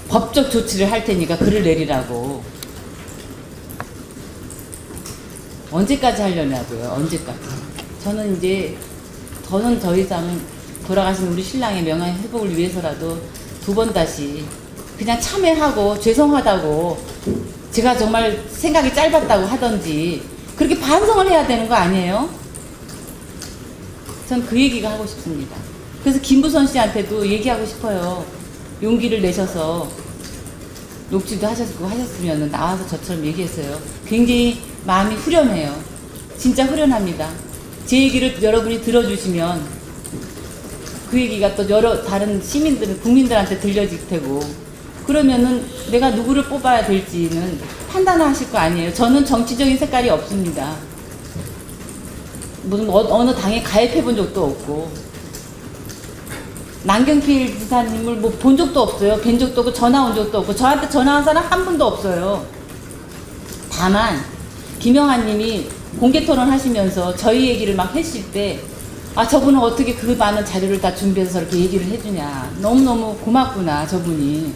법적 조치를 할 테니까 글을 내리라고. 언제까지 하려냐고요. 언제까지. 저는 이제 더는 더 이상 돌아가신 우리 신랑의 명예 회복을 위해서라도 2번 다시 그냥 참회하고 죄송하다고 제가 정말 생각이 짧았다고 하던지 그렇게 반성을 해야 되는 거 아니에요? 전 그 얘기가 하고 싶습니다. 그래서 김부선 씨한테도 얘기하고 싶어요. 용기를 내셔서 녹취도 하셨으면 나와서 저처럼 얘기했어요. 굉장히 마음이 후련해요. 진짜 후련합니다. 제 얘기를 여러분이 들어주시면 그 얘기가 또 여러 다른 국민들한테 들려질 테고 그러면은 내가 누구를 뽑아야 될지는 판단하실 거 아니에요. 저는 정치적인 색깔이 없습니다. 무슨 어느 당에 가입해 본 적도 없고 남경필 지사님을 뭐 본 적도 없어요. 뵌 적도 없고 전화 온 적도 없고 저한테 전화한 사람 한 분도 없어요. 다만 김영하 님이 공개 토론 하시면서 저희 얘기를 막 했을 때 아 저분은 어떻게 그 많은 자료를 다 준비해서 이렇게 얘기를 해주냐. 너무너무 고맙구나 저분이.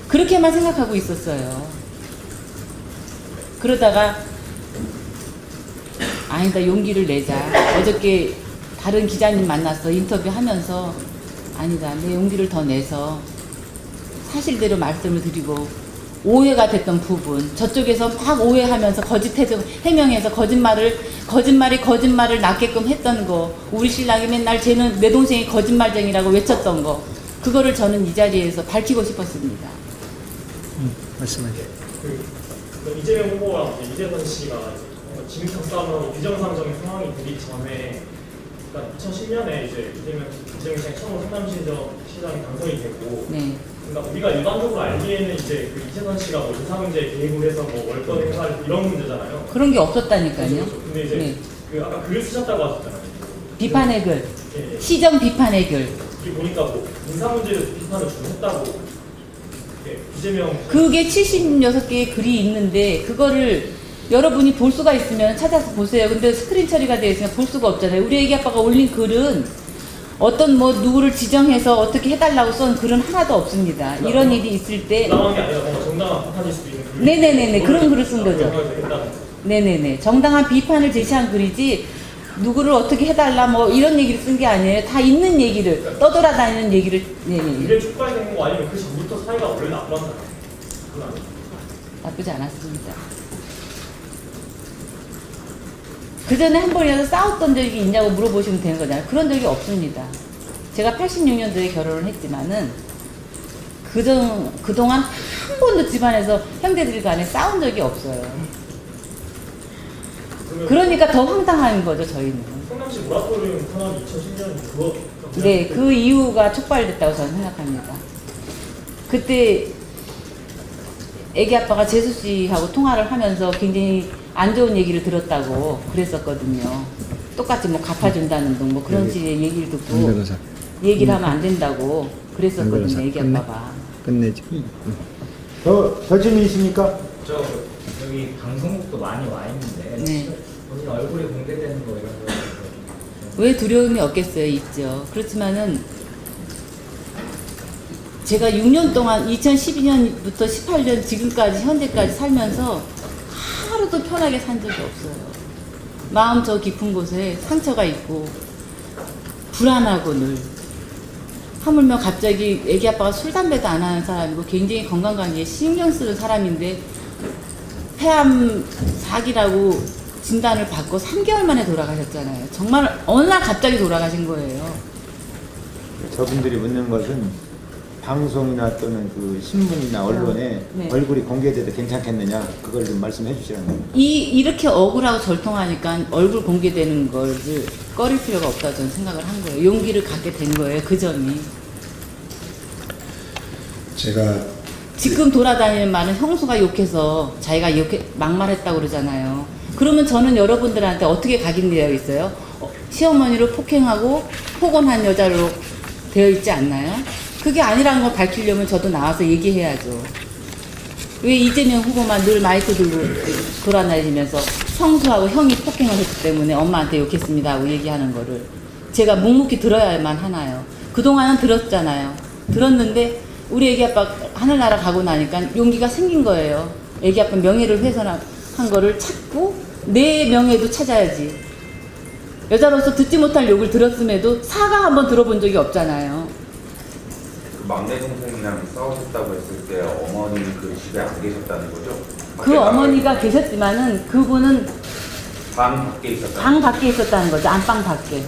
그렇게만 생각하고 있었어요. 그러다가 아니다 용기를 내자. 어저께 다른 기자님 만나서 인터뷰하면서 아니다 내 용기를 더 내서 사실대로 말씀을 드리고 오해가 됐던 부분 저쪽에서 막 오해하면서 거짓 해명해서 거짓말을 낳게끔 했던 거 우리 신랑이 맨날 쟤는 내 동생이 거짓말쟁이라고 외쳤던 거 그거를 저는 이 자리에서 밝히고 싶었습니다. 말씀하세요. 그 이재명 후보와 이재선 씨가 진흙탕 싸움하고 비정상적인 상황이 되기 전에 그러니까 2010년에 이제 이재명 시장이 처음으로 성남시장이 당선이 되고 네. 그러니까 우리가 일반적으로 알기에는 이제 그 이재선 씨가 뭐 인사문제에 개입을 해서 뭐 월권 행사를 이런 문제잖아요. 그런 게 없었다니까요. 그렇죠. 근데 이제 네. 그 아까 글을 쓰셨다고 하셨잖아요. 비판의 글, 예, 예. 시정 비판의 글. 여기 보니까 뭐 인사문제에서 비판을 좀 했다고 이재명 그게 76개의 글이 있는데 그거를 여러분이 볼 수가 있으면 찾아서 보세요. 근데 스크린 처리가 되어 있으면 볼 수가 없잖아요. 우리 애기 아빠가 올린 글은 어떤 뭐 누구를 지정해서 어떻게 해달라고 쓴 글은 하나도 없습니다. 이런 일이 있을 때 정당한 게 아니라 뭔가 정당한 비판일 수도 있는 네네네네 그런 글을 쓴 거죠. 네네네 정당한 비판을 제시한 글이지 누구를 어떻게 해달라 뭐 이런 얘기를 쓴 게 아니에요. 다 있는 얘기를 떠돌아다니는 얘기를 이래 촉발된 거 아니면 그 전부터 사이가 원래 나빴나요? 그건 아니에요. 나쁘지 않았습니다. 그 전에 한 번이라도 싸웠던 적이 있냐고 물어보시면 되는 거잖아요. 그런 적이 없습니다. 제가 86년도에 결혼을 했지만은 그동안 한 번도 집안에서 형제들 간에 싸운 적이 없어요. 그러니까 더 황당한 거죠, 저희는. 성남시 모라토리움 탄압 2010년 그거 네, 그 이유가 촉발됐다고 저는 생각합니다. 그때 애기 아빠가 재수 씨하고 통화를 하면서 굉장히 안 좋은 얘기를 들었다고 그랬었거든요. 똑같이 뭐 갚아준다는 등 뭐 그런 식의 얘기를 듣고 변호사 얘기를 하면 안 된다고 그랬었거든요, 애기 끝내. 아빠가. 끝내지. 더 질문이십니까? 저 여기 방송국도 많이 와 있는데 네. 본인 얼굴이 공개되는 거 이런 거 왜 두려움이 없겠어요? 있죠. 그렇지만은 제가 6년 동안 2012년부터 18년 지금까지 현재까지 살면서 하루도 편하게 산 적이 없어요. 마음 저 깊은 곳에 상처가 있고 불안하고 늘 하물며 갑자기 애기 아빠가 술 담배도 안 하는 사람이고 굉장히 건강관리에 신경 쓰는 사람인데 폐암 4기라고 진단을 받고 3개월 만에 돌아가셨잖아요. 정말 어느 날 갑자기 돌아가신 거예요. 저분들이 묻는 것은 방송이나 또는 그 신문이나 언론에 네. 얼굴이 공개돼도 괜찮겠느냐 그걸 좀 말씀해 주시라는 거예요. 이렇게 억울하고 절통하니까 얼굴 공개되는 걸 꺼릴 필요가 없다고 저는 생각을 한 거예요. 용기를 갖게 된 거예요. 그 점이. 제가 지금 돌아다니는 말은 형수가 욕해서 자기가 막말했다고 그러잖아요. 그러면 저는 여러분들한테 어떻게 각인되어 있어요? 시어머니를 폭행하고 폭언한 여자로 되어 있지 않나요? 그게 아니라는 걸 밝히려면 저도 나와서 얘기해야죠. 왜 이재명 후보만 늘 마이크 들고 돌아다니면서 형수하고 형이 폭행을 했기 때문에 엄마한테 욕했습니다 하고 얘기하는 거를 제가 묵묵히 들어야만 하나요? 그동안은 들었잖아요. 들었는데 우리 애기 아빠 하늘나라 가고 나니까 용기가 생긴 거예요. 애기 아빠 명예를 훼손한 거를 찾고 내 명예도 찾아야지. 여자로서 듣지 못할 욕을 들었음에도 사과 한번 들어본 적이 없잖아요. 그 막내 동생이랑 싸우셨다고 했을 때 어머니는 그 집에 안 계셨다는 거죠? 그 어머니가 계셨지만은 그분은 방 밖에 있었다. 방 밖에 있었다는 거죠. 안방 밖에.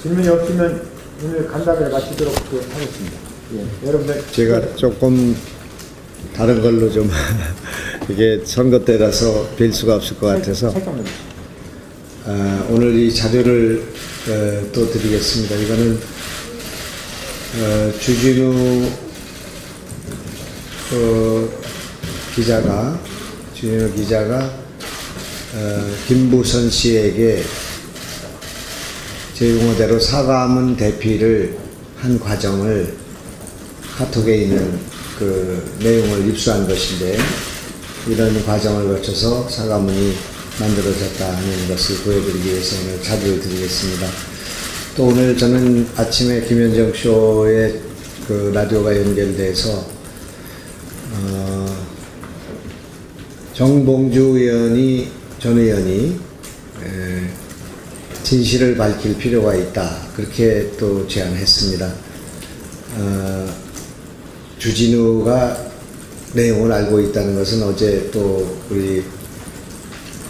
질문이 없으면 오늘 간담회 마치도록 하겠습니다. 예, 여러분들 제가 조금 다른 걸로 좀 이게 선거 때라서 뵐 수가 없을 것 같아서 살짝만 오늘 이 자료를 또 드리겠습니다. 이거는 주진우 기자가 김부선 씨에게 제 용어대로 사과문 대피를 한 과정을 카톡에 있는 그 내용을 입수한 것인데 이런 과정을 거쳐서 사과문이 만들어졌다는 것을 보여드리기 위해서 오늘 자료를 드리겠습니다. 또 오늘 저는 아침에 김현정 쇼에 그 라디오가 연결돼서 정봉주 전 의원이 진실을 밝힐 필요가 있다 그렇게 또 제안했습니다. 주진우가 내용을 알고 있다는 것은 어제 또 우리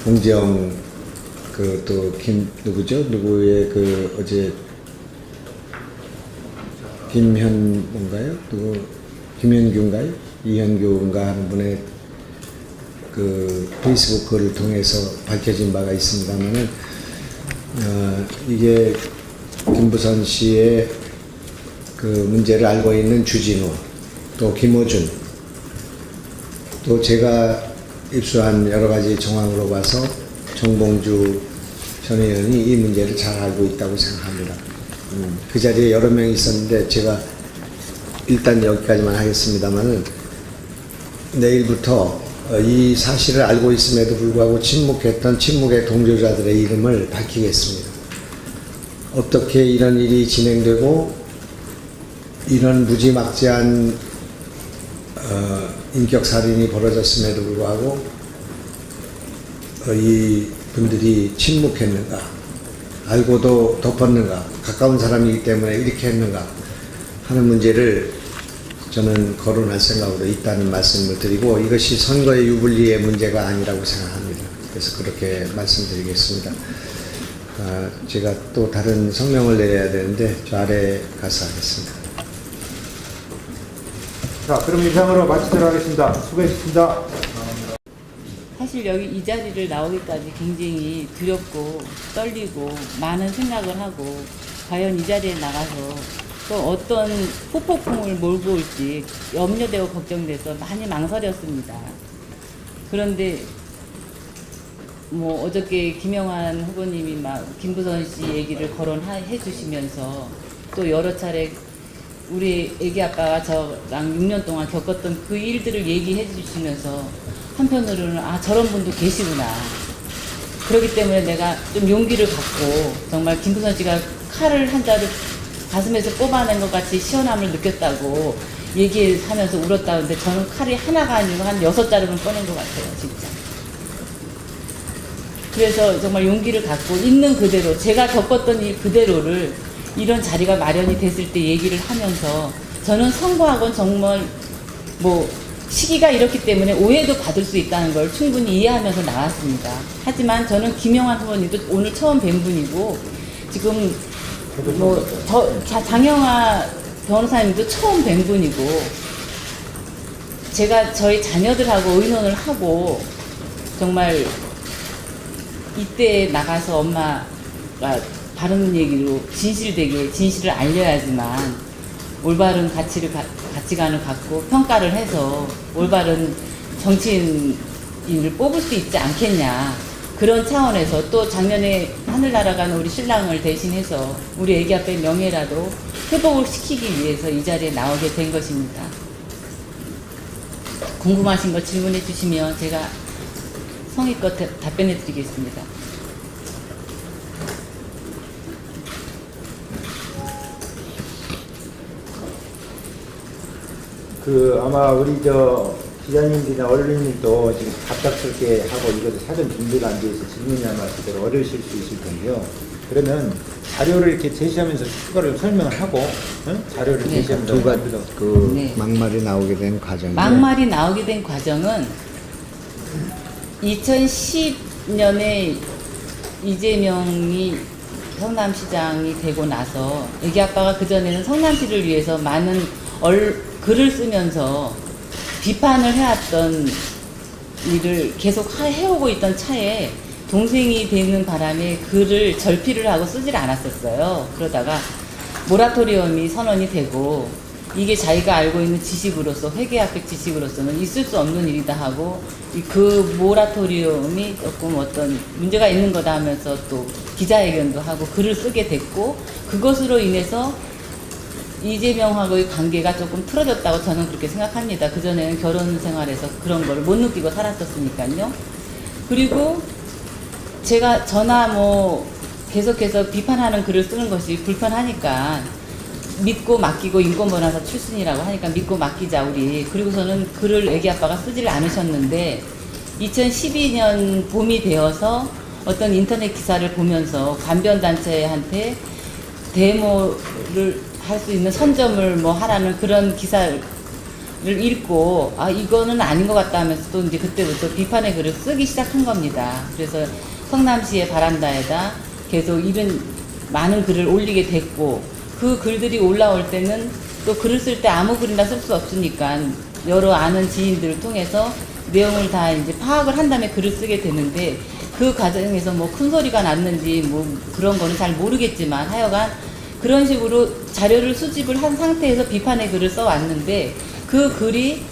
봉지영 누구의 그 어제 김현규인가요? 이현규인가 하는 분의 그 페이스북 글을 통해서 밝혀진 바가 있습니다만은 이게 김부선 씨의 그 문제를 알고 있는 주진우 또 김어준 또 제가 입수한 여러 가지 정황으로 봐서 정봉주 전 의원이 이 문제를 잘 알고 있다고 생각합니다. 그 자리에 여러 명이 있었는데 제가 일단 여기까지만 하겠습니다만은 내일부터 이 사실을 알고 있음에도 불구하고 침묵했던 침묵의 동조자들의 이름을 밝히겠습니다. 어떻게 이런 일이 진행되고 이런 무지막지한 인격살인이 벌어졌음에도 불구하고 이 분들이 침묵했는가, 알고도 덮었는가, 가까운 사람이기 때문에 이렇게 했는가 하는 문제를 저는 거론할 생각으로 있다는 말씀을 드리고, 이것이 선거의 유불리의 문제가 아니라고 생각합니다. 그래서 그렇게 말씀드리겠습니다. 제가 또 다른 성명을 내려야 되는데 저 아래 가서 하겠습니다. 자, 그럼 이상으로 마치도록 하겠습니다. 수고하셨습니다. 사실 여기 이 자리를 나오기까지 굉장히 두렵고 떨리고 많은 생각을 하고, 과연 이 자리에 나가서 또 어떤 후폭풍을 몰고 올지 염려되고 걱정돼서 많이 망설였습니다. 그런데 뭐 어저께 김영환 후보님이 막 김부선 씨 얘기를 거론해 주시면서 또 여러 차례 우리 애기 아빠가 저랑 6년 동안 겪었던 그 일들을 얘기해 주시면서 한편으로는 아, 저런 분도 계시구나. 그렇기 때문에 내가 좀 용기를 갖고 정말 김부선 씨가 칼을 한 자루 가슴에서 뽑아낸 것 같이 시원함을 느꼈다고 얘기하면서 울었다는데, 저는 칼이 하나가 아니고 한 6자루는 꺼낸 것 같아요, 진짜. 그래서 정말 용기를 갖고 있는 그대로, 제가 겪었던 일 그대로를 이런 자리가 마련이 됐을 때 얘기를 하면서, 저는 선거학은 정말 뭐 시기가 이렇기 때문에 오해도 받을 수 있다는 걸 충분히 이해하면서 나왔습니다. 하지만 저는 김영환 후보님도 오늘 처음 뵌 분이고, 지금 뭐 장영하 변호사님도 처음 뵌 분이고, 제가 저희 자녀들하고 의논을 하고 정말 이때 나가서 엄마가 바른 얘기로 진실되게 진실을 알려야지만 올바른 가치관을 갖고 평가를 해서 올바른 정치인을 뽑을 수 있지 않겠냐. 그런 차원에서 또 작년에 하늘 날아간 우리 신랑을 대신해서 우리 애기 아빠의 명예라도 회복을 시키기 위해서 이 자리에 나오게 된 것입니다. 궁금하신 거 질문해 주시면 제가 성의껏 답변해 드리겠습니다. 아마 우리 기자님들이나 언론님도 지금 갑작스럽게 하고 이것도 사전 준비가 안 돼 있어 질문이 아마 제대로 어려우실 수 있을 텐데요. 그러면 자료를 이렇게 제시하면서 추가로 설명을 하고, 자료를 네. 제시하면서 두 가지 네. 막말이 나오게 된 과정이 막말이 나오게 된 과정은 2010년에 이재명이 성남시장이 되고 나서 애기 아빠가 그전에는 성남시를 위해서 많은 글을 쓰면서 비판을 해왔던 일을 계속 해오고 있던 차에 동생이 되는 바람에 글을 절필을 하고 쓰질 않았었어요. 그러다가 모라토리엄이 선언이 되고, 이게 자기가 알고 있는 지식으로서, 회계학적 지식으로서는 있을 수 없는 일이다 하고, 그 모라토리엄이 조금 어떤 문제가 있는 거다 하면서 또 기자회견도 하고 글을 쓰게 됐고, 그것으로 인해서 이재명하고의 관계가 조금 틀어졌다고 저는 그렇게 생각합니다. 그전에는 결혼 생활에서 그런 거를 못 느끼고 살았었으니까요. 그리고 제가 저나 뭐 계속해서 비판하는 글을 쓰는 것이 불편하니까 믿고 맡기고 인권변호사 출신이라고 하니까 믿고 맡기자 우리. 그리고서는 글을 애기 아빠가 쓰지를 않으셨는데 2012년 봄이 되어서 어떤 인터넷 기사를 보면서 관변단체한테 데모를 할 수 있는 선점을 뭐 하라는 그런 기사를 읽고, 아, 이거는 아닌 것 같다 하면서 또 이제 그때부터 비판의 글을 쓰기 시작한 겁니다. 그래서 성남시의 바란다에다 계속 많은 글을 올리게 됐고, 그 글들이 올라올 때는 또 글을 쓸 때 아무 글이나 쓸 수 없으니까 여러 아는 지인들을 통해서 내용을 다 이제 파악을 한 다음에 글을 쓰게 되는데, 그 과정에서 뭐 큰 소리가 났는지 뭐 그런 거는 잘 모르겠지만 하여간 그런 식으로 자료를 수집을 한 상태에서 비판의 글을 써왔는데, 그 글이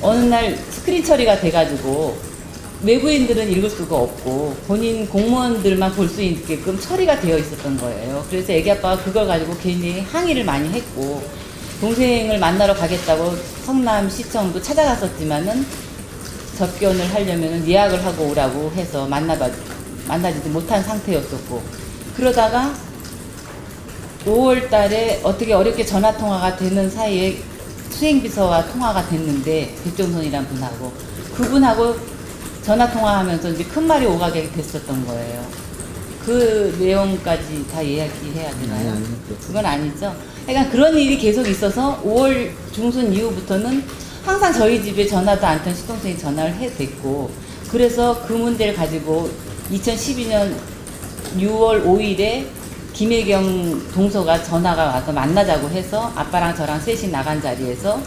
어느 날 스크린 처리가 돼가지고 외부인들은 읽을 수가 없고 본인 공무원들만 볼 수 있게끔 처리가 되어 있었던 거예요. 그래서 애기 아빠가 그걸 가지고 굉장히 항의를 많이 했고, 동생을 만나러 가겠다고 성남시청도 찾아갔었지만은 접견을 하려면 예약을 하고 오라고 해서 만나지도 못한 상태였었고, 그러다가 5월 달에 어떻게 어렵게 전화 통화가 되는 사이에 수행비서와 통화가 됐는데, 백종선이란 분하고, 그분하고 전화 통화하면서 이제 큰 말이 오가게 됐었던 거예요. 그 내용까지 다 이야기해야 되나요? 그건 아니죠. 그러니까 그런 일이 계속 있어서 5월 중순 이후부터는 항상 저희 집에 전화도 않던 시동생이 전화를 해댔고, 그래서 그 문제를 가지고 2012년 6월 5일에 김혜경 동서가 전화가 와서 만나자고 해서 아빠랑 저랑 셋이 나간 자리에서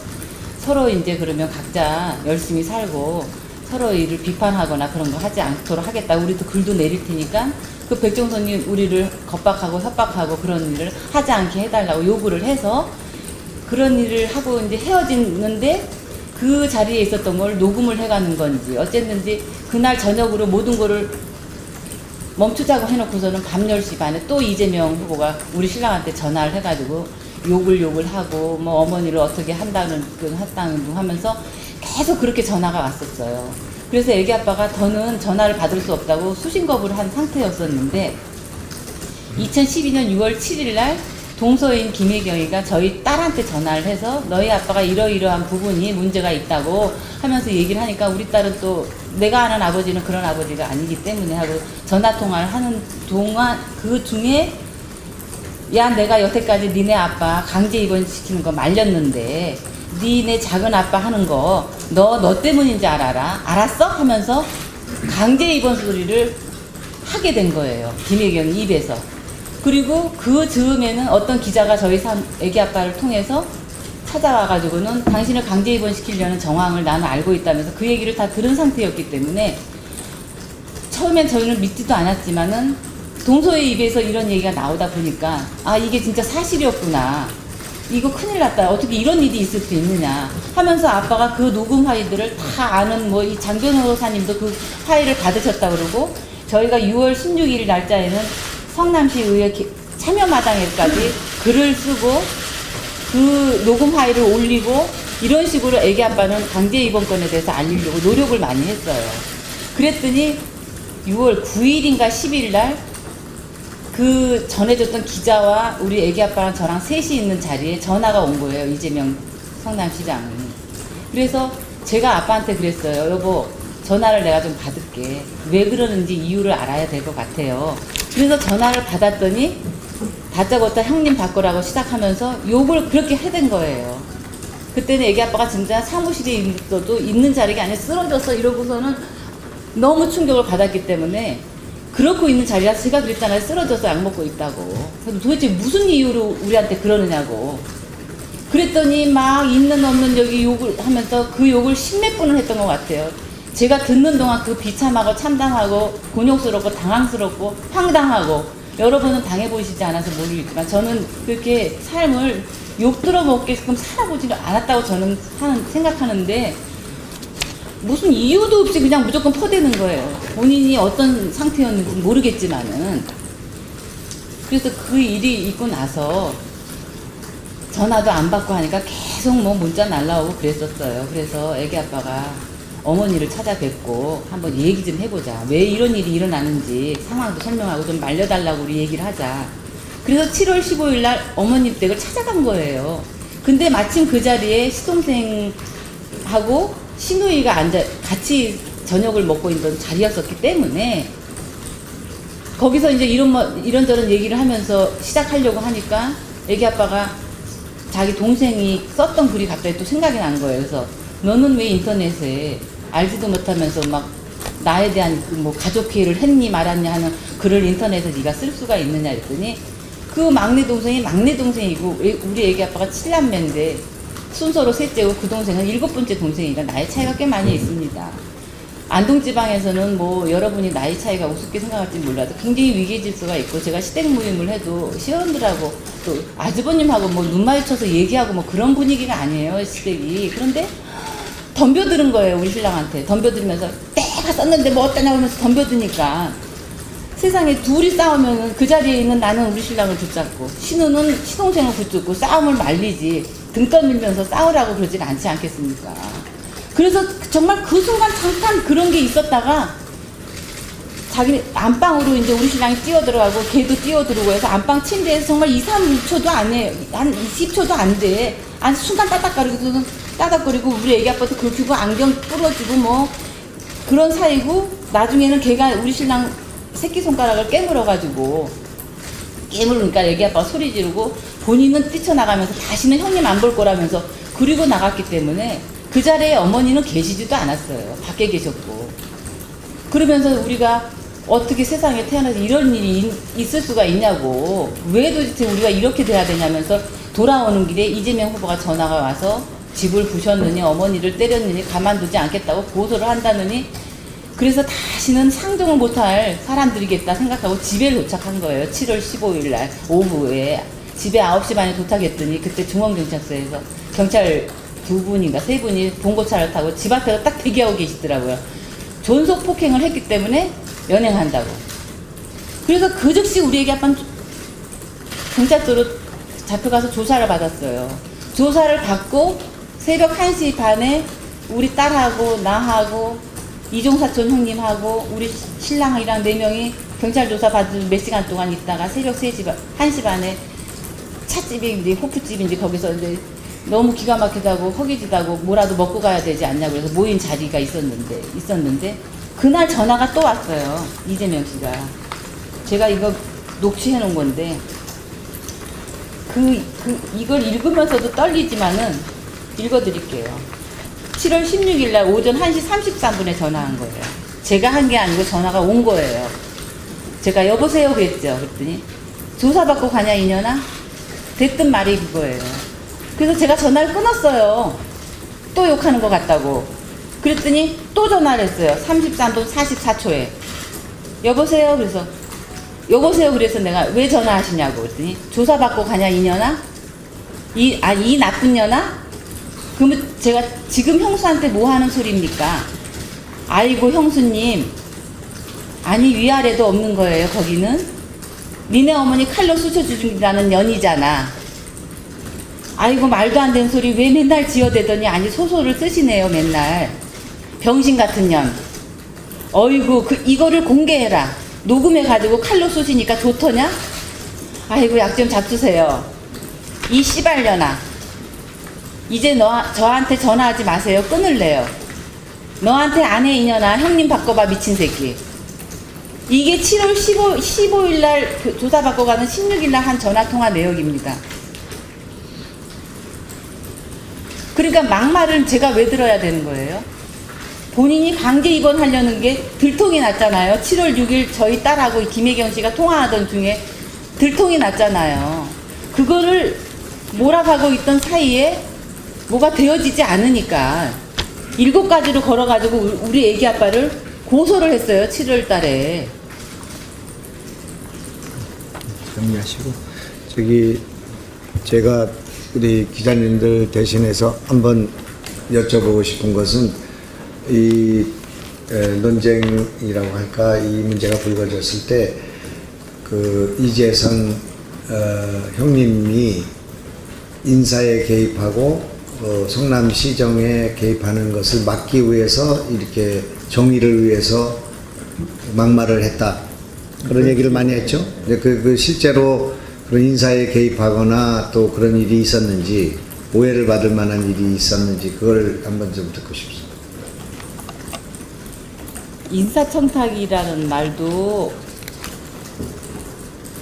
서로 이제 그러면 각자 열심히 살고 서로 일을 비판하거나 그런 거 하지 않도록 하겠다. 우리도 글도 내릴 테니까 그 백종선이 우리를 겁박하고 협박하고 그런 일을 하지 않게 해달라고 요구를 해서 그런 일을 하고 이제 헤어지는데, 그 자리에 있었던 걸 녹음을 해가는 건지 어쨌든지 그날 저녁으로 모든 거를 멈추자고 해놓고서는 밤 10시 반에 또 이재명 후보가 우리 신랑한테 전화를 해가지고 욕을 하고 뭐 어머니를 어떻게 한다는 둥 하면서 계속 그렇게 전화가 왔었어요. 그래서 애기 아빠가 더는 전화를 받을 수 없다고 수신거부를 한 상태였었는데 2012년 6월 7일 날 동서인 김혜경이가 저희 딸한테 전화를 해서 너희 아빠가 이러이러한 부분이 문제가 있다고 하면서 얘기를 하니까 우리 딸은 또 내가 아는 아버지는 그런 아버지가 아니기 때문에 하고 전화통화를 하는 동안 그 중에 야 내가 여태까지 니네 아빠 강제 입원시키는 거 말렸는데 니네 작은 아빠 하는 거 너 때문인 줄 알았어? 하면서 강제 입원 소리를 하게 된 거예요. 김혜경 입에서. 그리고 그 즈음에는 어떤 기자가 저희 애기 아빠를 통해서 찾아와가지고는 당신을 강제 입원시키려는 정황을 나는 알고 있다면서 그 얘기를 다 들은 상태였기 때문에 처음엔 저희는 믿지도 않았지만은 동서의 입에서 이런 얘기가 나오다 보니까 아 이게 진짜 사실이었구나. 이거 큰일 났다. 어떻게 이런 일이 있을 수 있느냐 하면서 아빠가 그 녹음 파일들을 다 아는 뭐 이 장 변호사님도 그 파일을 받으셨다 그러고 저희가 6월 16일 날짜에는 성남시의회 참여마당에까지 글을 쓰고 그 녹음 파일을 올리고 이런 식으로 애기 아빠는 강제 입원권에 대해서 알리려고 노력을 많이 했어요. 그랬더니 6월 9일인가 10일 날 그 전해줬던 기자와 우리 애기 아빠랑 저랑 셋이 있는 자리에 전화가 온 거예요. 이재명 성남시장이. 그래서 제가 아빠한테 그랬어요. 여보 전화를 내가 좀 받을게. 왜 그러는지 이유를 알아야 될 것 같아요. 그래서 전화를 받았더니 다짜고짜 형님 바꾸라고 시작하면서 욕을 그렇게 해댄 거예요. 그때는 애기 아빠가 진짜 사무실에 있어도 있는 자리가 아니라 쓰러졌어 이러고서는 너무 충격을 받았기 때문에 그렇고 있는 자리라서 제가 그랬잖아요. 쓰러져서 약 먹고 있다고. 그래서 도대체 무슨 이유로 우리한테 그러느냐고. 그랬더니 막 있는 없는 여기 욕을 하면서 그 욕을 십몇 분을 했던 것 같아요. 제가 듣는 동안 그 비참하고 참담하고 곤욕스럽고 당황스럽고 황당하고 여러분은 당해보시지 않아서 모르겠지만 저는 그렇게 삶을 욕 들어먹게끔 살아보지를 않았다고 저는 생각하는데 무슨 이유도 없이 그냥 무조건 퍼대는 거예요. 본인이 어떤 상태였는지 모르겠지만은. 그래서 그 일이 있고 나서 전화도 안 받고 하니까 계속 뭐 문자 날라오고 그랬었어요. 그래서 애기 아빠가 어머니를 찾아뵙고 한번 얘기 좀 해보자. 왜 이런 일이 일어나는지 상황도 설명하고 좀 말려달라고 우리 얘기를 하자. 그래서 7월 15일 날 어머님 댁을 찾아간 거예요. 근데 마침 그 자리에 시동생하고 시누이가 같이 저녁을 먹고 있던 자리였었기 때문에 거기서 이제 이런저런 얘기를 하면서 시작하려고 하니까 애기 아빠가 자기 동생이 썼던 글이 갑자기 또 생각이 난 거예요. 그래서 너는 왜 인터넷에 알지도 못하면서 막 나에 대한 뭐 가족 피해를 했니 말았냐 하는 글을 인터넷에 네가 쓸 수가 있느냐 했더니 그 막내 동생이 막내 동생이고 우리 애기 아빠가 7남매인데 순서로 셋째고 그 동생은 7번째 동생이니까 나이 차이가 꽤 많이 있습니다. 안동지방에서는 뭐 여러분이 나이 차이가 우습게 생각할지 몰라도 굉장히 위계질서가 있고 제가 시댁 모임을 해도 시어른들하고 또 아주버님하고 뭐 눈 마주쳐서 얘기하고 뭐 그런 분위기가 아니에요 시댁이. 그런데 덤벼드는 거예요 우리 신랑한테. 덤벼들면서 내가 썼는데 뭐 어떠냐고 하면서 덤벼드니까 세상에 둘이 싸우면 그 자리에 있는 나는 우리 신랑을 붙잡고 신우는 시동생을 붙잡고 싸움을 말리지 등 떠밀면서 싸우라고 그러진 않지 않겠습니까? 그래서 정말 그 순간 잠깐 그런 게 있었다가 자기 안방으로 이제 우리 신랑이 뛰어들어가고 걔도 뛰어들어오고 해서 안방 침대에서 정말 2, 3초도 안 해. 한 20초도 안 돼. 순간 따닥거리고 우리 애기 아빠도 긁히고 안경 부러지고 뭐 그런 사이고 나중에는 걔가 우리 신랑 새끼손가락을 깨물어가지고 깨물으니까 애기 아빠가 소리 지르고 본인은 뛰쳐나가면서 다시는 형님 안 볼 거라면서 그리고 나갔기 때문에 그 자리에 어머니는 계시지도 않았어요. 밖에 계셨고. 그러면서 우리가 어떻게 세상에 태어나서 이런 일이 있을 수가 있냐고, 왜 도대체 우리가 이렇게 돼야 되냐면서 돌아오는 길에 이재명 후보가 전화가 와서 집을 부셨느니 어머니를 때렸느니 가만두지 않겠다고 고소를 한다느니, 그래서 다시는 상종을 못할 사람들이겠다 생각하고 집에 도착한 거예요. 7월 15일 날 오후에 집에 9시 반에 도착했더니 그때 중앙경찰서에서 경찰 2분인가 3분이 봉고차를 타고 집 앞에서 딱 대기하고 계시더라고요. 존속 폭행을 했기 때문에 연행한다고. 그래서 그 즉시 우리 애기 아빠는 경찰서로 잡혀가서 조사를 받았어요. 조사를 받고 새벽 1시 반에 우리 딸하고 나하고 이종사촌 형님하고 우리 신랑이랑 4명이 경찰 조사 받은 몇 시간 동안 있다가 새벽 1시 반에 찻집인지 호프집인지 거기서 이제 너무 기가 막히다고 허기지다고 뭐라도 먹고 가야 되지 않냐고 그래서 모인 자리가 있었는데 그날 전화가 또 왔어요. 이재명 씨가. 제가 이거 녹취해 놓은 건데 이걸 읽으면서도 떨리지만은 읽어드릴게요. 7월 16일 날 오전 1시 33분에 전화한 거예요. 제가 한 게 아니고 전화가 온 거예요. 제가 여보세요 그랬죠. 그랬더니 조사받고 가냐 이년아? 됐던 말이 그거예요. 그래서 제가 전화를 끊었어요. 또 욕하는 것 같다고. 그랬더니 또 전화를 했어요. 33분 44초에. 여보세요? 그래서 여보세요? 그래서 내가 왜 전화하시냐고 그랬더니 조사받고 가냐 이년아? 이 나쁜 년아? 그러면 제가 지금 형수한테 뭐 하는 소리입니까? 아이고 형수님, 아니 위아래도 없는 거예요. 거기는 니네 어머니 칼로 쑤셔주신다는 년이잖아. 아이고 말도 안 되는 소리 왜 맨날 지어대더니 아니 소설을 쓰시네요. 맨날 병신 같은 년. 어이구 이거를 공개해라. 녹음해가지고 칼로 쏘시니까 좋더냐? 아이고 약 좀 잡수세요. 이 씨발년아, 이제 저한테 전화하지 마세요. 끊을래요. 너한테 안 해 이년아. 형님 바꿔봐 미친 새끼. 이게 7월 15일 날 조사받고 가는 16일 날 한 전화통화 내역입니다. 그러니까 막말을 제가 왜 들어야 되는 거예요? 본인이 강제 입원하려는 게 들통이 났잖아요. 7월 6일 저희 딸하고 김혜경 씨가 통화하던 중에 들통이 났잖아요. 그거를 몰아가고 있던 사이에 뭐가 되어지지 않으니까 7가지로 걸어가지고 우리 애기 아빠를 고소를 했어요. 7월 달에. 정리하시고 제가 우리 기자님들 대신해서 한번 여쭤보고 싶은 것은 이 논쟁이라고 할까 이 문제가 불거졌을 때 그 이재선 형님이 인사에 개입하고 성남시정에 개입하는 것을 막기 위해서 이렇게 정의를 위해서 막말을 했다. 그런 얘기를 많이 했죠. 근데 실제로 그런 인사에 개입하거나 또 그런 일이 있었는지 오해를 받을 만한 일이 있었는지 그걸 한번 좀 듣고 싶습니다. 인사청탁이라는 말도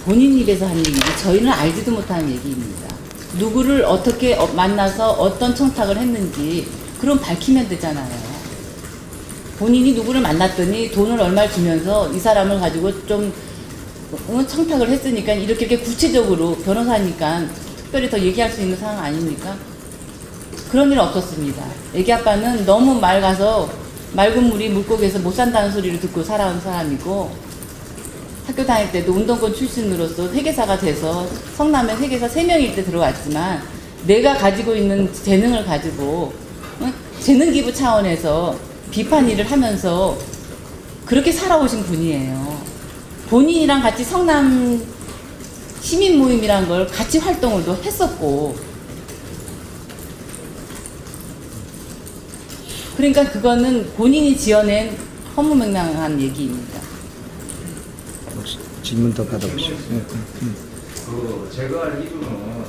본인 입에서 한 얘기지 저희는 알지도 못하는 얘기입니다. 누구를 어떻게 만나서 어떤 청탁을 했는지 그럼 밝히면 되잖아요. 본인이 누구를 만났더니 돈을 얼마를 주면서 이 사람을 가지고 좀 청탁을 했으니까 이렇게 구체적으로 변호사니까 특별히 더 얘기할 수 있는 상황 아닙니까? 그런 일 없었습니다. 애기 아빠는 너무 맑아서 맑은 물이 물고기에서 못 산다는 소리를 듣고 살아온 사람이고 학교 다닐 때도 운동권 출신으로서 회계사가 돼서 성남에 회계사 3명일 때 들어왔지만 내가 가지고 있는 재능을 가지고 재능 기부 차원에서 비판 일을 하면서 그렇게 살아오신 분이에요. 본인이랑 같이 성남 시민 모임이란 걸 같이 활동을 또 했었고 그러니까 그거는 본인이 지어낸 허무맹랑한 얘기입니다. 질문 더 받아보시죠. 제가 알기로는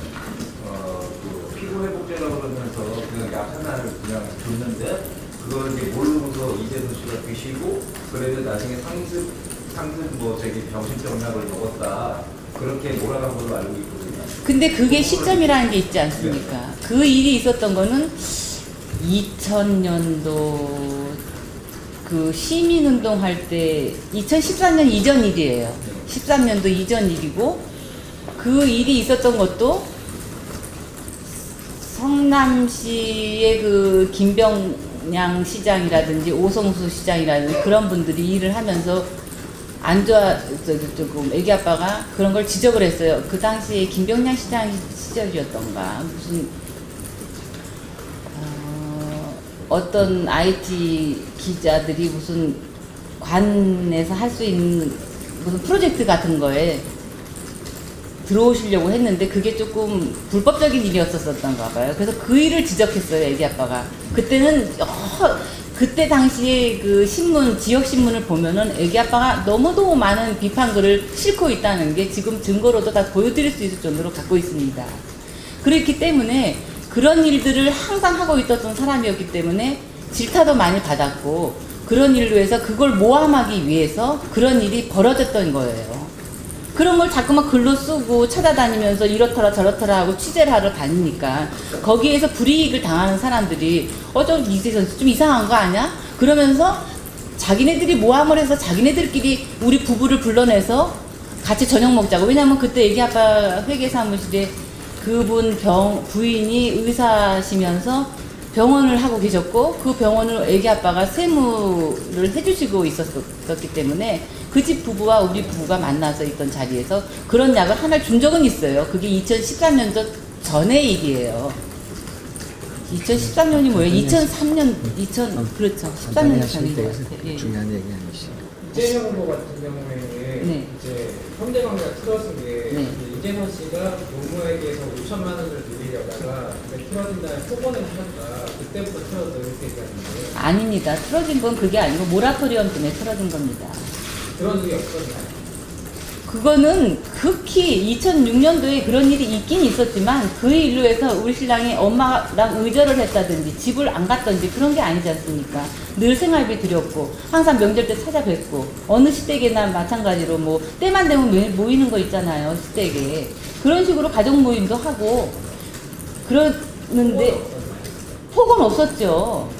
그 피부 회복제라고 그러면서 그냥 약 하나를 그냥 줬는데 그걸 이제 모르고서 모르고서 이재선 씨가 드시고 그래도 나중에 상습 뭐 저기 병신병약을 먹었다 그렇게 몰아간 걸로 알고 있거든요. 근데 그게 시점이라는 게 있지 않습니까? 그 일이 있었던 거는 2000년도 그 시민운동 할 때 2014년 이전 일이에요. 13년도 이전 일이고 그 일이 있었던 것도 성남시의 그 김병양 시장이라든지 오성수 시장이라든지 그런 분들이 일을 하면서 안 좋아, 조금 애기 아빠가 그런 걸 지적을 했어요. 그 당시에 김병양 시장 시절이었던가 무슨 어떤 IT 기자들이 무슨 관에서 할 수 있는 무슨 프로젝트 같은 거에 들어오시려고 했는데 그게 조금 불법적인 일이었었던가 봐요. 그래서 그 일을 지적했어요, 애기 아빠가. 그때는 그때 당시에 그 신문, 지역 신문을 보면은 애기 아빠가 너무도 많은 비판글을 싣고 있다는 게 지금 증거로도 다 보여드릴 수 있을 정도로 갖고 있습니다. 그렇기 때문에 그런 일들을 항상 하고 있었던 사람이었기 때문에 질타도 많이 받았고 그런 일로 해서 그걸 모함하기 위해서 그런 일이 벌어졌던 거예요. 그런 걸 자꾸만 글로 쓰고 찾아다니면서 이렇더라 저렇더라 하고 취재를 하러 다니니까 거기에서 불이익을 당하는 사람들이 좀 이재선 좀 이상한 거 아니야? 그러면서 자기네들이 모함을 해서 자기네들끼리 우리 부부를 불러내서 같이 저녁 먹자고. 왜냐면 그때 애기 아빠 회계사무실에 그분 부인이 의사시면서 병원을 하고 계셨고 그 병원을 애기 아빠가 세무를 해주시고 있었기 때문에 그 집 부부와 우리 부부가 만나서 있던 자리에서 그런 약을 하나를 준 적은 있어요. 그게 2013년도 전의 일이에요. 2013년이 뭐예요? 2003년, 그렇죠. 13년 전인 것 같아요. 중요한 얘기 아니시죠? 이재명 후보 같은 경우에는 네. 이제 현대관계가 틀어진 게 네. 이재선 씨가 노무에게서 5천만 원을 드리려다가 틀어진 다음에 폭언을 하셨다. 그때부터 틀어져 이렇게 얘기하는데 아닙니다. 틀어진 건 그게 아니고 모라토리엄 때문에 틀어진 겁니다. 그런 적이 없었나요? 그거는 극히 2006년도에 그런 일이 있긴 있었지만 그 일로 해서 우리 신랑이 엄마랑 의절을 했다든지 집을 안 갔던지 그런 게 아니지 않습니까? 늘 생활비 드렸고 항상 명절 때 찾아뵙고 어느 시댁이나 마찬가지로 뭐 때만 되면 매일 모이는 거 있잖아요. 시댁에 그런 식으로 가족 모임도 하고 그러는데 폭언 없었죠.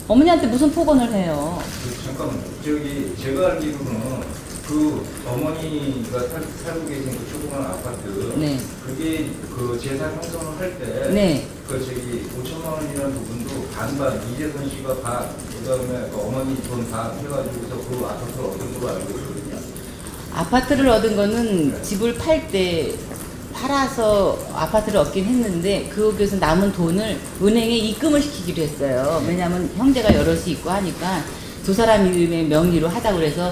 어머니한테 무슨 폭언을 해요? 잠깐만요. 저기 제가 알기로는 그 어머니가 살고 계신 그 조그만 아파트, 네. 그게 그 재산 형성을 할 때, 네. 그 저기 5천만 원이라는 부분도 반반 이재선 씨가 반, 그다음에 그 어머니 돈 반 해가지고서 그 아파트를 얻은 걸로 알고 있거든요. 아파트를 얻은 거는 집을 팔 때 팔아서 아파트를 얻긴 했는데 거기서 남은 돈을 은행에 입금을 시키기로 했어요. 왜냐하면 형제가 여럿이 있고 하니까 두 사람 이름의 명의로 하자고 그래서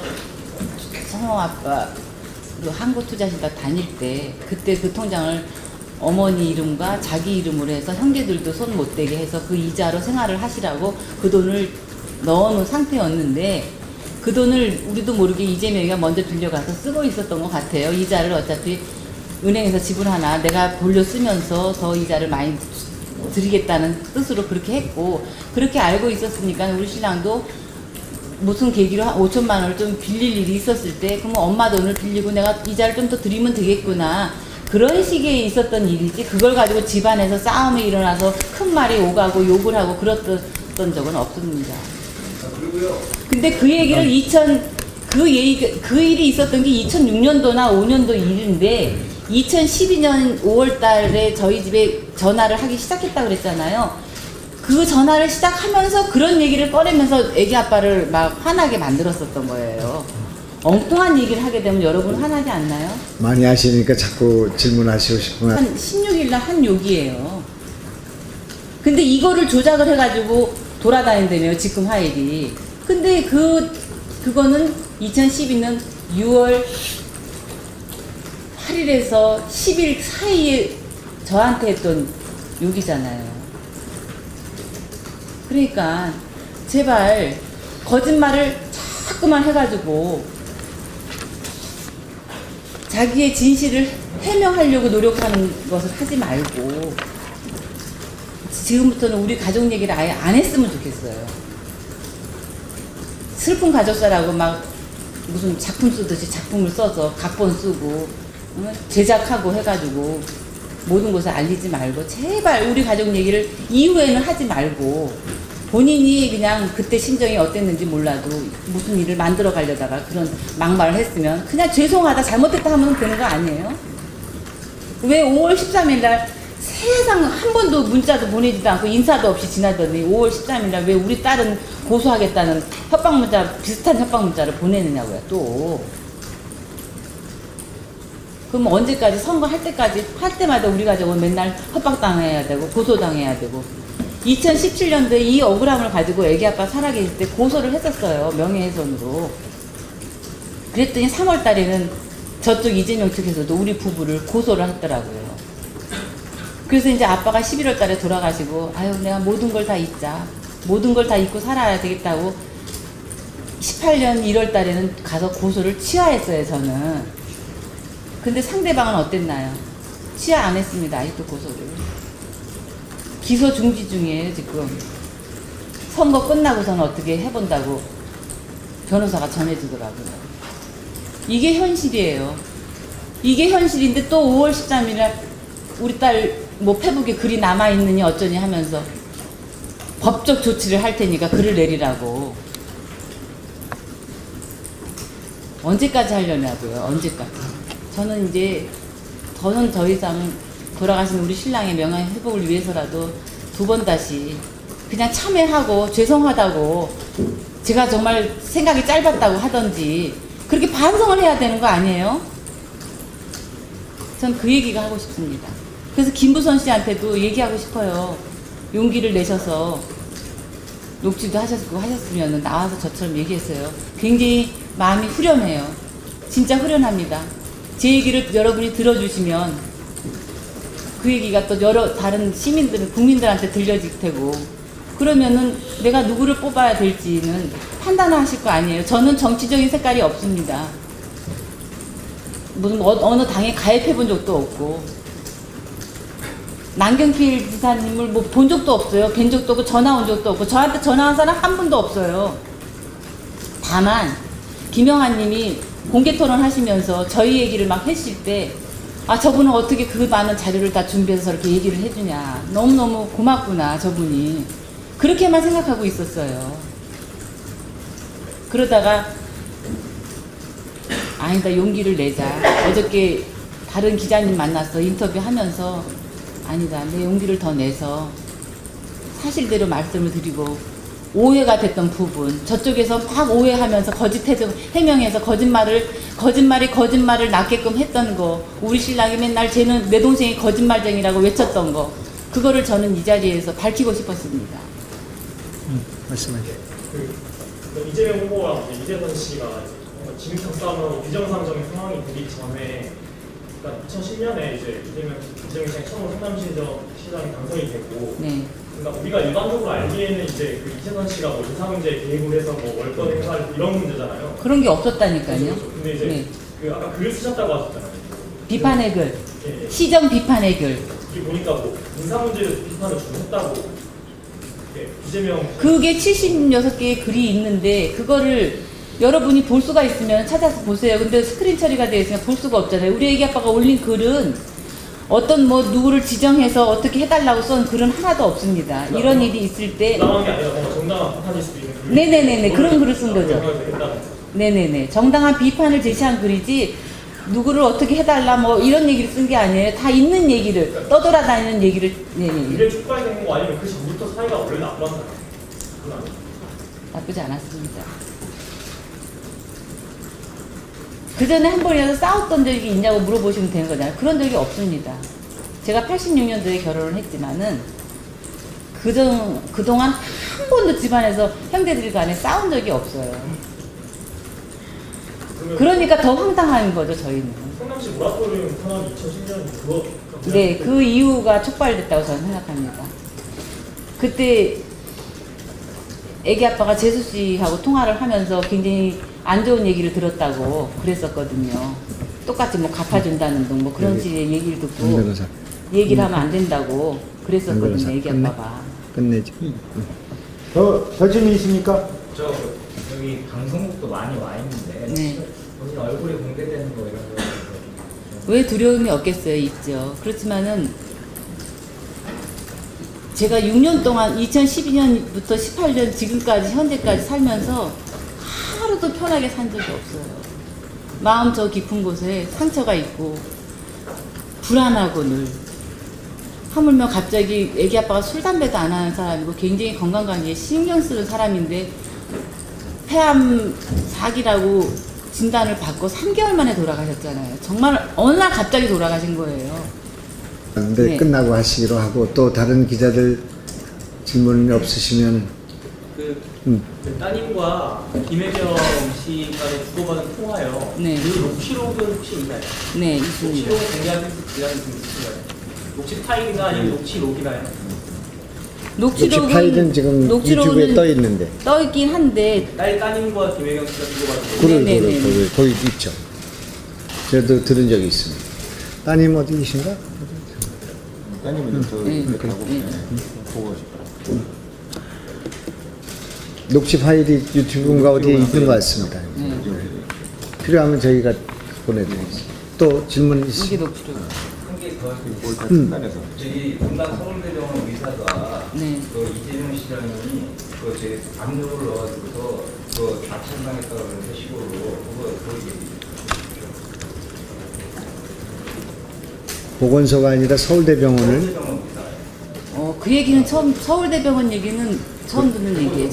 성호 아빠 한국투자신가 다닐 때 그때 그 통장을 어머니 이름과 자기 이름으로 해서 형제들도 손 못 대게 해서 그 이자로 생활을 하시라고 그 돈을 넣어놓은 상태였는데 그 돈을 우리도 모르게 이재명이가 먼저 빌려가서 쓰고 있었던 것 같아요. 이자를 어차피 은행에서 지불하나 내가 돌려 쓰면서 더 이자를 많이 드리겠다는 뜻으로 그렇게 했고 그렇게 알고 있었으니까 우리 신랑도 무슨 계기로 5천만 원을 좀 빌릴 일이 있었을 때 그러면 엄마 돈을 빌리고 내가 이자를 좀 더 드리면 되겠구나 그런 식의 있었던 일이지 그걸 가지고 집안에서 싸움이 일어나서 큰 말이 오가고 욕을 하고 그랬던 적은 없습니다. 그리고요. 근데 그 얘기를 그 일이 있었던 게 2006년도나 5년도 일인데 2012년 5월 달에 저희 집에 전화를 하기 시작했다고 그랬잖아요. 그 전화를 시작하면서 그런 얘기를 꺼내면서 애기 아빠를 막 화나게 만들었었던 거예요. 엉뚱한 얘기를 하게 되면 여러분 화나지 않나요? 많이 하시니까 자꾸 질문하시고 싶구나. 한 16일 날 한 욕이에요. 근데 이거를 조작을 해가지고 돌아다닌다며요, 지금 화일이. 근데 그거는 2012년 6월 8일에서 10일 사이에 저한테 했던 욕이잖아요. 그러니까 제발 거짓말을 자꾸만 해가지고 자기의 진실을 해명하려고 노력하는 것을 하지 말고 지금부터는 우리 가족 얘기를 아예 안 했으면 좋겠어요. 슬픈 가족사라고 막 무슨 작품 쓰듯이 작품을 써서 각본 쓰고 제작하고 해가지고 모든 곳에 알리지 말고 제발 우리 가족 얘기를 이후에는 하지 말고 본인이 그냥 그때 심정이 어땠는지 몰라도 무슨 일을 만들어 가려다가 그런 막말을 했으면 그냥 죄송하다 잘못했다 하면 되는 거 아니에요? 왜 5월 13일 날 세상 한 번도 문자도 보내지도 않고 인사도 없이 지나더니 5월 13일 날 왜 우리 딸은 고소하겠다는 협박 문자, 비슷한 협박 문자를 보내느냐고요, 또. 그럼 언제까지 선거할 때까지 할 때마다 우리 가족은 맨날 협박당해야 되고 고소당해야 되고 2017년도에 이 억울함을 가지고 애기 아빠 살아계실 때 고소를 했었어요, 명예훼손으로. 그랬더니 3월 달에는 저쪽 이재명 측에서도 우리 부부를 고소를 했더라고요. 그래서 이제 아빠가 11월 달에 돌아가시고 아유 내가 모든 걸 다 잊자, 모든 걸 다 잊고 살아야 되겠다고 18년 1월 달에는 가서 고소를 취하했어요, 저는. 근데 상대방은 어땠나요? 취하 안 했습니다, 아직도 고소를. 기소 중지 중이에요, 지금. 선거 끝나고서는 어떻게 해본다고 변호사가 전해주더라고요. 이게 현실이에요. 이게 현실인데 또 5월 13일에 우리 딸 뭐 페북에 글이 남아있느니 어쩌니 하면서 법적 조치를 할 테니까 글을 내리라고. 언제까지 하려냐고요, 언제까지. 저는 이제 더는 더 이상 돌아가신 우리 신랑의 명예 회복을 위해서라도 두 번 다시 그냥 참회하고 죄송하다고 제가 정말 생각이 짧았다고 하던지 그렇게 반성을 해야 되는 거 아니에요? 전 그 얘기가 하고 싶습니다. 그래서 김부선 씨한테도 얘기하고 싶어요. 용기를 내셔서 녹취도 하셨으면 나와서 저처럼 얘기했어요. 굉장히 마음이 후련해요. 진짜 후련합니다. 제 얘기를 여러분이 들어주시면 그 얘기가 또 여러 다른 시민들, 국민들한테 들려질 테고 그러면은 내가 누구를 뽑아야 될지는 판단하실 거 아니에요. 저는 정치적인 색깔이 없습니다. 무슨 어느 당에 가입해 본 적도 없고 남경필 지사님을 뭐 본 적도 없어요. 뵌 적도 없고 전화 온 적도 없고 저한테 전화한 사람 한 분도 없어요. 다만 김영하 님이 공개 토론 하시면서 저희 얘기를 막 했을 때 아 저분은 어떻게 그 많은 자료를 다 준비해서 이렇게 얘기를 해주냐, 너무너무 고맙구나 저분이, 그렇게만 생각하고 있었어요. 그러다가 아니다, 용기를 내자. 어저께 다른 기자님 만나서 인터뷰하면서 아니다, 내 용기를 더 내서 사실대로 말씀을 드리고 오해가 됐던 부분, 저쪽에서 막 오해하면서 거짓 해명해서 거짓말을 낳게끔 했던 거, 우리 신랑이 맨날 쟤는 내 동생이 거짓말쟁이라고 외쳤던 거, 그거를 저는 이 자리에서 밝히고 싶었습니다. 말씀하세요. 그 이재명 후보와 이재선 씨가 진흙탕 싸움하고 비정상적인 상황이 되기 전에, 그러니까 2010년에 이제 이재명 시장 처음으로 성남시장이 당선이 되고, 네. 그러니까 우리가 일반적으로 알기에는 이제 그 이재선 씨가 뭐 인사 문제에 개입을 해서 뭐 월권 행사를 이런 문제잖아요. 그런 게 없었다니까요. 그렇죠. 근데 이제 네. 그 아까 글 쓰셨다고 하셨잖아요. 비판의 글, 예. 시정 비판의 글. 여기 보니까 뭐 인사 문제에서 비판을 좀 했다고. 예. 이재명 그게 76개의 글이 있는데 그거를 여러분이 볼 수가 있으면 찾아서 보세요. 근데 스크린 처리가 되어 있으면 볼 수가 없잖아요. 우리 애기 아빠가 올린 글은 어떤 뭐 누구를 지정해서 어떻게 해달라고 쓴 글은 하나도 없습니다. 이런 일이 있을 때 정당한 게 아니라 뭔가 정당한 비판일 수도 있는 글. 네네네네, 그런 글을 쓴 거죠. 네네네, 정당한 비판을 제시한 글이지 누구를 어떻게 해달라 뭐 이런 얘기를 쓴 게 아니에요. 다 있는 얘기를, 떠돌아다니는 얘기를. 네네. 이게 촉발된 거 아니면 그 전부터 사이가 원래 나빴나요? 그건 아니에요. 나쁘지 않았습니다. 그 전에 한 번이라도 싸웠던 적이 있냐고 물어보시면 되는 거잖아요. 그런 적이 없습니다. 제가 86년도에 결혼을 했지만은 그동안 한 번도 집안에서 형제들 간에 싸운 적이 없어요. 그러니까 더 황당한 거죠, 저희는. 성남시 모라토리움 선언이 2010년 그거. 네, 그 이유가 촉발됐다고 저는 생각합니다. 그때 애기 아빠가 재수 씨하고 통화를 하면서 굉장히 안 좋은 얘기를 들었다고 그랬었거든요. 똑같이 뭐 갚아준다는 등 뭐 그런 식의 얘기를 듣고 얘기를 하면 안 된다고 그랬었거든요, 애기 아빠가. 끝내죠. 더 질문 있습니까? 저 여기 방송국도 많이 와 있는데 네. 본인 얼굴이 공개되는 거 이런 거 왜 두려움이 없겠어요? 있죠. 그렇지만은 제가 6년 동안 2012년부터 18년 지금까지 현재까지 살면서 하루도 편하게 산 적이 없어요. 마음 저 깊은 곳에 상처가 있고 불안하고 늘 하물며 갑자기 애기 아빠가 술 담배도 안 하는 사람이고 굉장히 건강관리에 신경 쓰는 사람인데 폐암 4기라고 진단을 받고 3개월 만에 돌아가셨잖아요. 정말 어느 날 갑자기 돌아가신 거예요. 근데 네. 끝나고 하시기로 하고 또 다른 기자들 질문 없으시면 그 따님과 김혜경 씨까지 주고받은 통화요. 네. 그 녹취록은 혹시 있나요? 네, 있습니다. 녹취록은 공개하는 기간이 좀 있을까요? 녹취 파일이나 아니면 녹취록이나요? 녹취 파일은 지금 유튜브에 떠 있는데. 떠 있긴 한데 따님과 김혜경 씨가 주고받은 그걸 네네네. 거기 있죠. 저도 들은 적이 있습니다. 따님 어디 계신가? 따님은 저 네. 이렇게 하고 네. 보고 싶어요. 녹취 파일이 유튜브인가 어디에 있는 것 같습니다. 네. 필요하면 저희가 보내드리겠습니다. 또 질문 이게 있으시죠? 녹취록. 한개더 뭘다 판단해서. 저기 분당 서울대병원 의사가 네. 그 이재명 시장이 그 제 압력을 넣어가지고서 그 좌천당했다고 그런 식으로 그거 얘기. 보건소가 아니라 서울대병원을 서울대병원 의사. 그 얘기는 처음 서울대병원 얘기는 처음 듣는 얘기예요.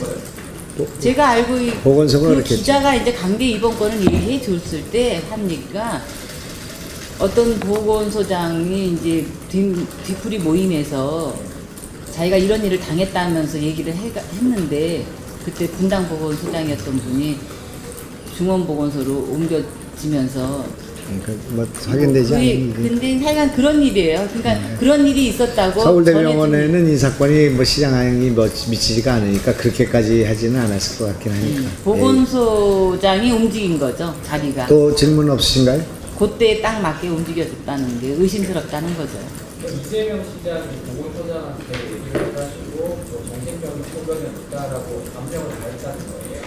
제가 알고 보건소가 그 그렇겠죠. 기자가 이제 강제 입원권을 얘기해 줬을 때 한 얘기가 어떤 보건소장이 이제 뒤풀이 모임에서 자기가 이런 일을 당했다면서 얘기를 했는데 그때 분당 보건소장이었던 분이 중원보건소로 옮겨지면서 뭐 확인되지 않는 근데 하여간 그런 일이에요. 그러니까 그런 일이 있었다고 서울대병원에는 이 사건이 뭐 시장항이 미치지가 않으니까 그렇게까지 하지는 않았을 것 같긴 하니까. 보건소장이 움직인 거죠, 자리가. 또 질문 없으신가요? 그때에 딱 맞게 움직여줬다는 게 의심스럽다는 거죠. 이재명 시장이 보건소장한테 얘기를 하시고 또 정신병 소견이 있다라고 압력을 가했다는 거예요.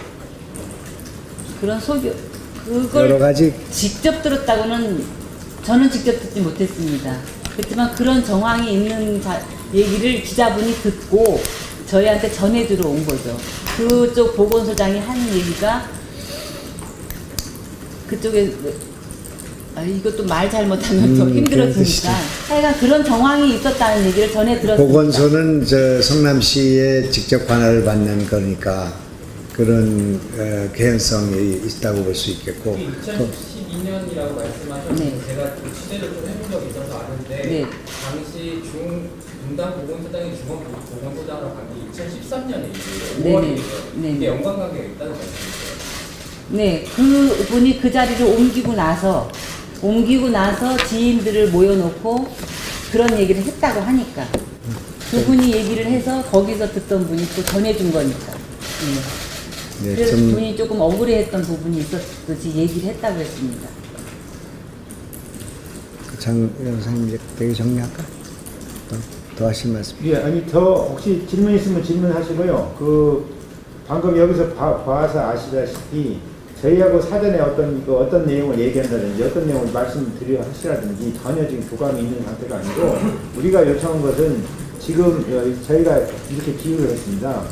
그런 소견, 여러 그걸 가지 직접 들었다고는 저는 직접 듣지 못했습니다. 그렇지만 그런 정황이 있는 얘기를 기자분이 듣고 저희한테 전해 들어온 거죠. 그쪽 보건소장이 하는 얘기가 그쪽에 이것도 말 잘못하면 더 힘들어지니까 하여간 그런 정황이 있었다는 얘기를 전해 들었습니다. 보건소는 저 성남시에 직접 관할을 받는 거니까 그런 개연성이 있다고 볼 수 있겠고. 2012년이라고 말씀하셨는데 네. 제가 그 취재를 좀 해본 적이 있어서 아는데 네. 당시 분당 보건소장이 중원 보건소장으로 간 게 2013년에 이제 네네. 5월이에요. 네네. 이게 연관관계가 있다는 말씀이세요. 네, 그분이 그 자리를 옮기고 나서 지인들을 모여놓고 그런 얘기를 했다고 하니까 그분이 얘기를 해서 거기서 듣던 분이 또 전해준 거니까. 네. 네, 그래서 좀 분이 조금 억울해했던 부분이 있었듯이 얘기를 했다고 했습니다. 장 변호사님 이제 되게 정리할까? 더 하실 말씀? 예, 아니 더 혹시 질문 있으면 질문하시고요. 그 방금 여기서 봐서 아시다시피 저희하고 사전에 어떤 내용을 얘기한다든지 어떤 내용을 말씀드려 하시라든지 전혀 지금 교감이 있는 상태가 아니고 우리가 요청한 것은 지금 저희가 이렇게 기울여 했습니다.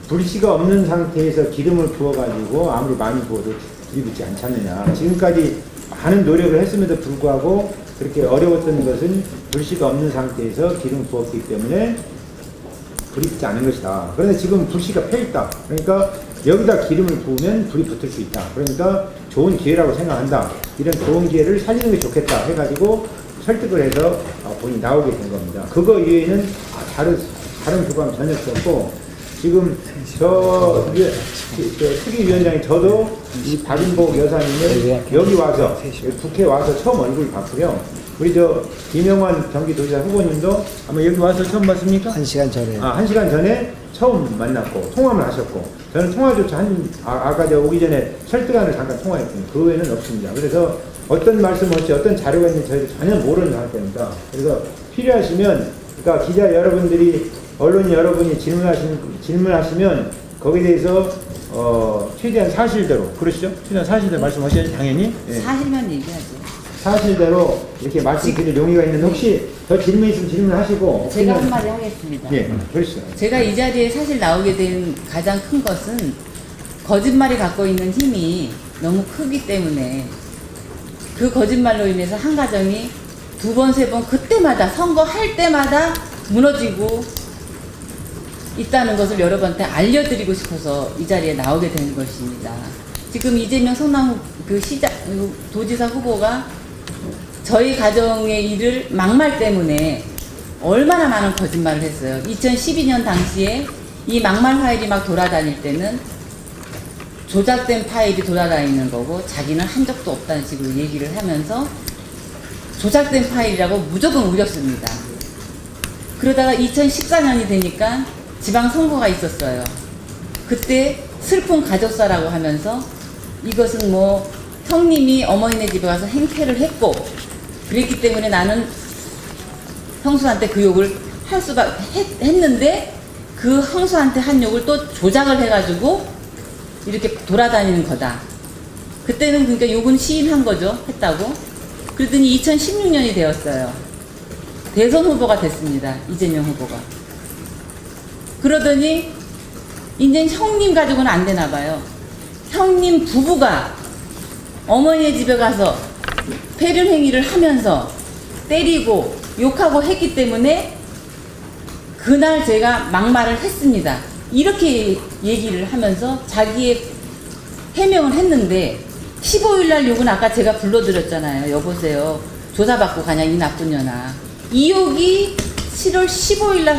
불씨가 없는 상태에서 기름을 부어가지고 아무리 많이 부어도 들이붙지 않지 않느냐. 지금까지 많은 노력을 했음에도 불구하고 그렇게 어려웠던 것은 불씨가 없는 상태에서 기름 부었기 때문에 불이 붙지 않은 것이다. 그런데 지금 불씨가 펴있다. 그러니까 여기다 기름을 부으면 불이 붙을 수 있다. 그러니까 좋은 기회라고 생각한다. 이런 좋은 기회를 살리는 게 좋겠다 해가지고 설득을 해서 본인이 나오게 된 겁니다. 그거 이외에는 다른 교감 전혀 없었고 지금 특위위원장이 저도 이 박인복 여사님을 여기 와서 국회 와서 처음 얼굴 봤고요. 우리 김영환 경기도지사 후보님도 아마 여기 와서 처음 봤습니까? 1시간 전에. 1시간 전에 처음 만났고 통화를 하셨고 저는 통화조차 아까 오기 전에 설득안을 잠깐 통화했거든요. 그 외에는 없습니다. 그래서 어떤 말씀을 할지 어떤 자료가 있는지 저희도 전혀 모르는 상태입니다. 그래서 필요하시면 그러니까 기자 여러분들이 언론 여러분이 질문하시면 거기에 대해서 최대한 사실대로, 그러시죠? 최대한 사실대로 말씀하셔야지, 당연히. 예. 사실만 얘기하죠. 사실대로 이렇게 말씀드릴 용의가 있는데, 혹시 더 질문 있으면 질문하시고. 제가 없으면- 한마디 하겠습니다. 예, 그러시죠. 제가 이 자리에 사실 나오게 된 가장 큰 것은 거짓말이 갖고 있는 힘이 너무 크기 때문에 그 거짓말로 인해서 한 가정이 두 번, 세 번 그때마다 선거할 때마다 무너지고 있다는 것을 여러분한테 알려드리고 싶어서 이 자리에 나오게 된 것입니다. 지금 이재명 성남 도지사 후보가 저희 가정의 일을 막말 때문에 얼마나 많은 거짓말을 했어요. 2012년 당시에 이 막말 파일이 막 돌아다닐 때는 조작된 파일이 돌아다니는 거고 자기는 한 적도 없다는 식으로 얘기를 하면서 조작된 파일이라고 무조건 우겼습니다. 그러다가 2014년이 되니까 지방선거가 있었어요. 그때 슬픈 가족사라고 하면서 이것은 뭐 형님이 어머니네 집에 가서 행패를 했고 그랬기 때문에 나는 형수한테 그 욕을 할 수밖에 했는데 그 형수한테 한 욕을 또 조작을 해가지고 이렇게 돌아다니는 거다. 그때는 그러니까 욕은 시인한 거죠. 했다고. 그랬더니 2016년이 되었어요. 대선 후보가 됐습니다. 이재명 후보가. 그러더니 이제 형님 가지고는 안 되나 봐요. 형님 부부가 어머니의 집에 가서 폐륜 행위를 하면서 때리고 욕하고 했기 때문에 그날 제가 막말을 했습니다. 이렇게 얘기를 하면서 자기의 해명을 했는데 15일날 욕은 아까 제가 불러드렸잖아요. 여보세요. 조사받고 가냐 이 나쁜 년아. 이 욕이 7월 15일날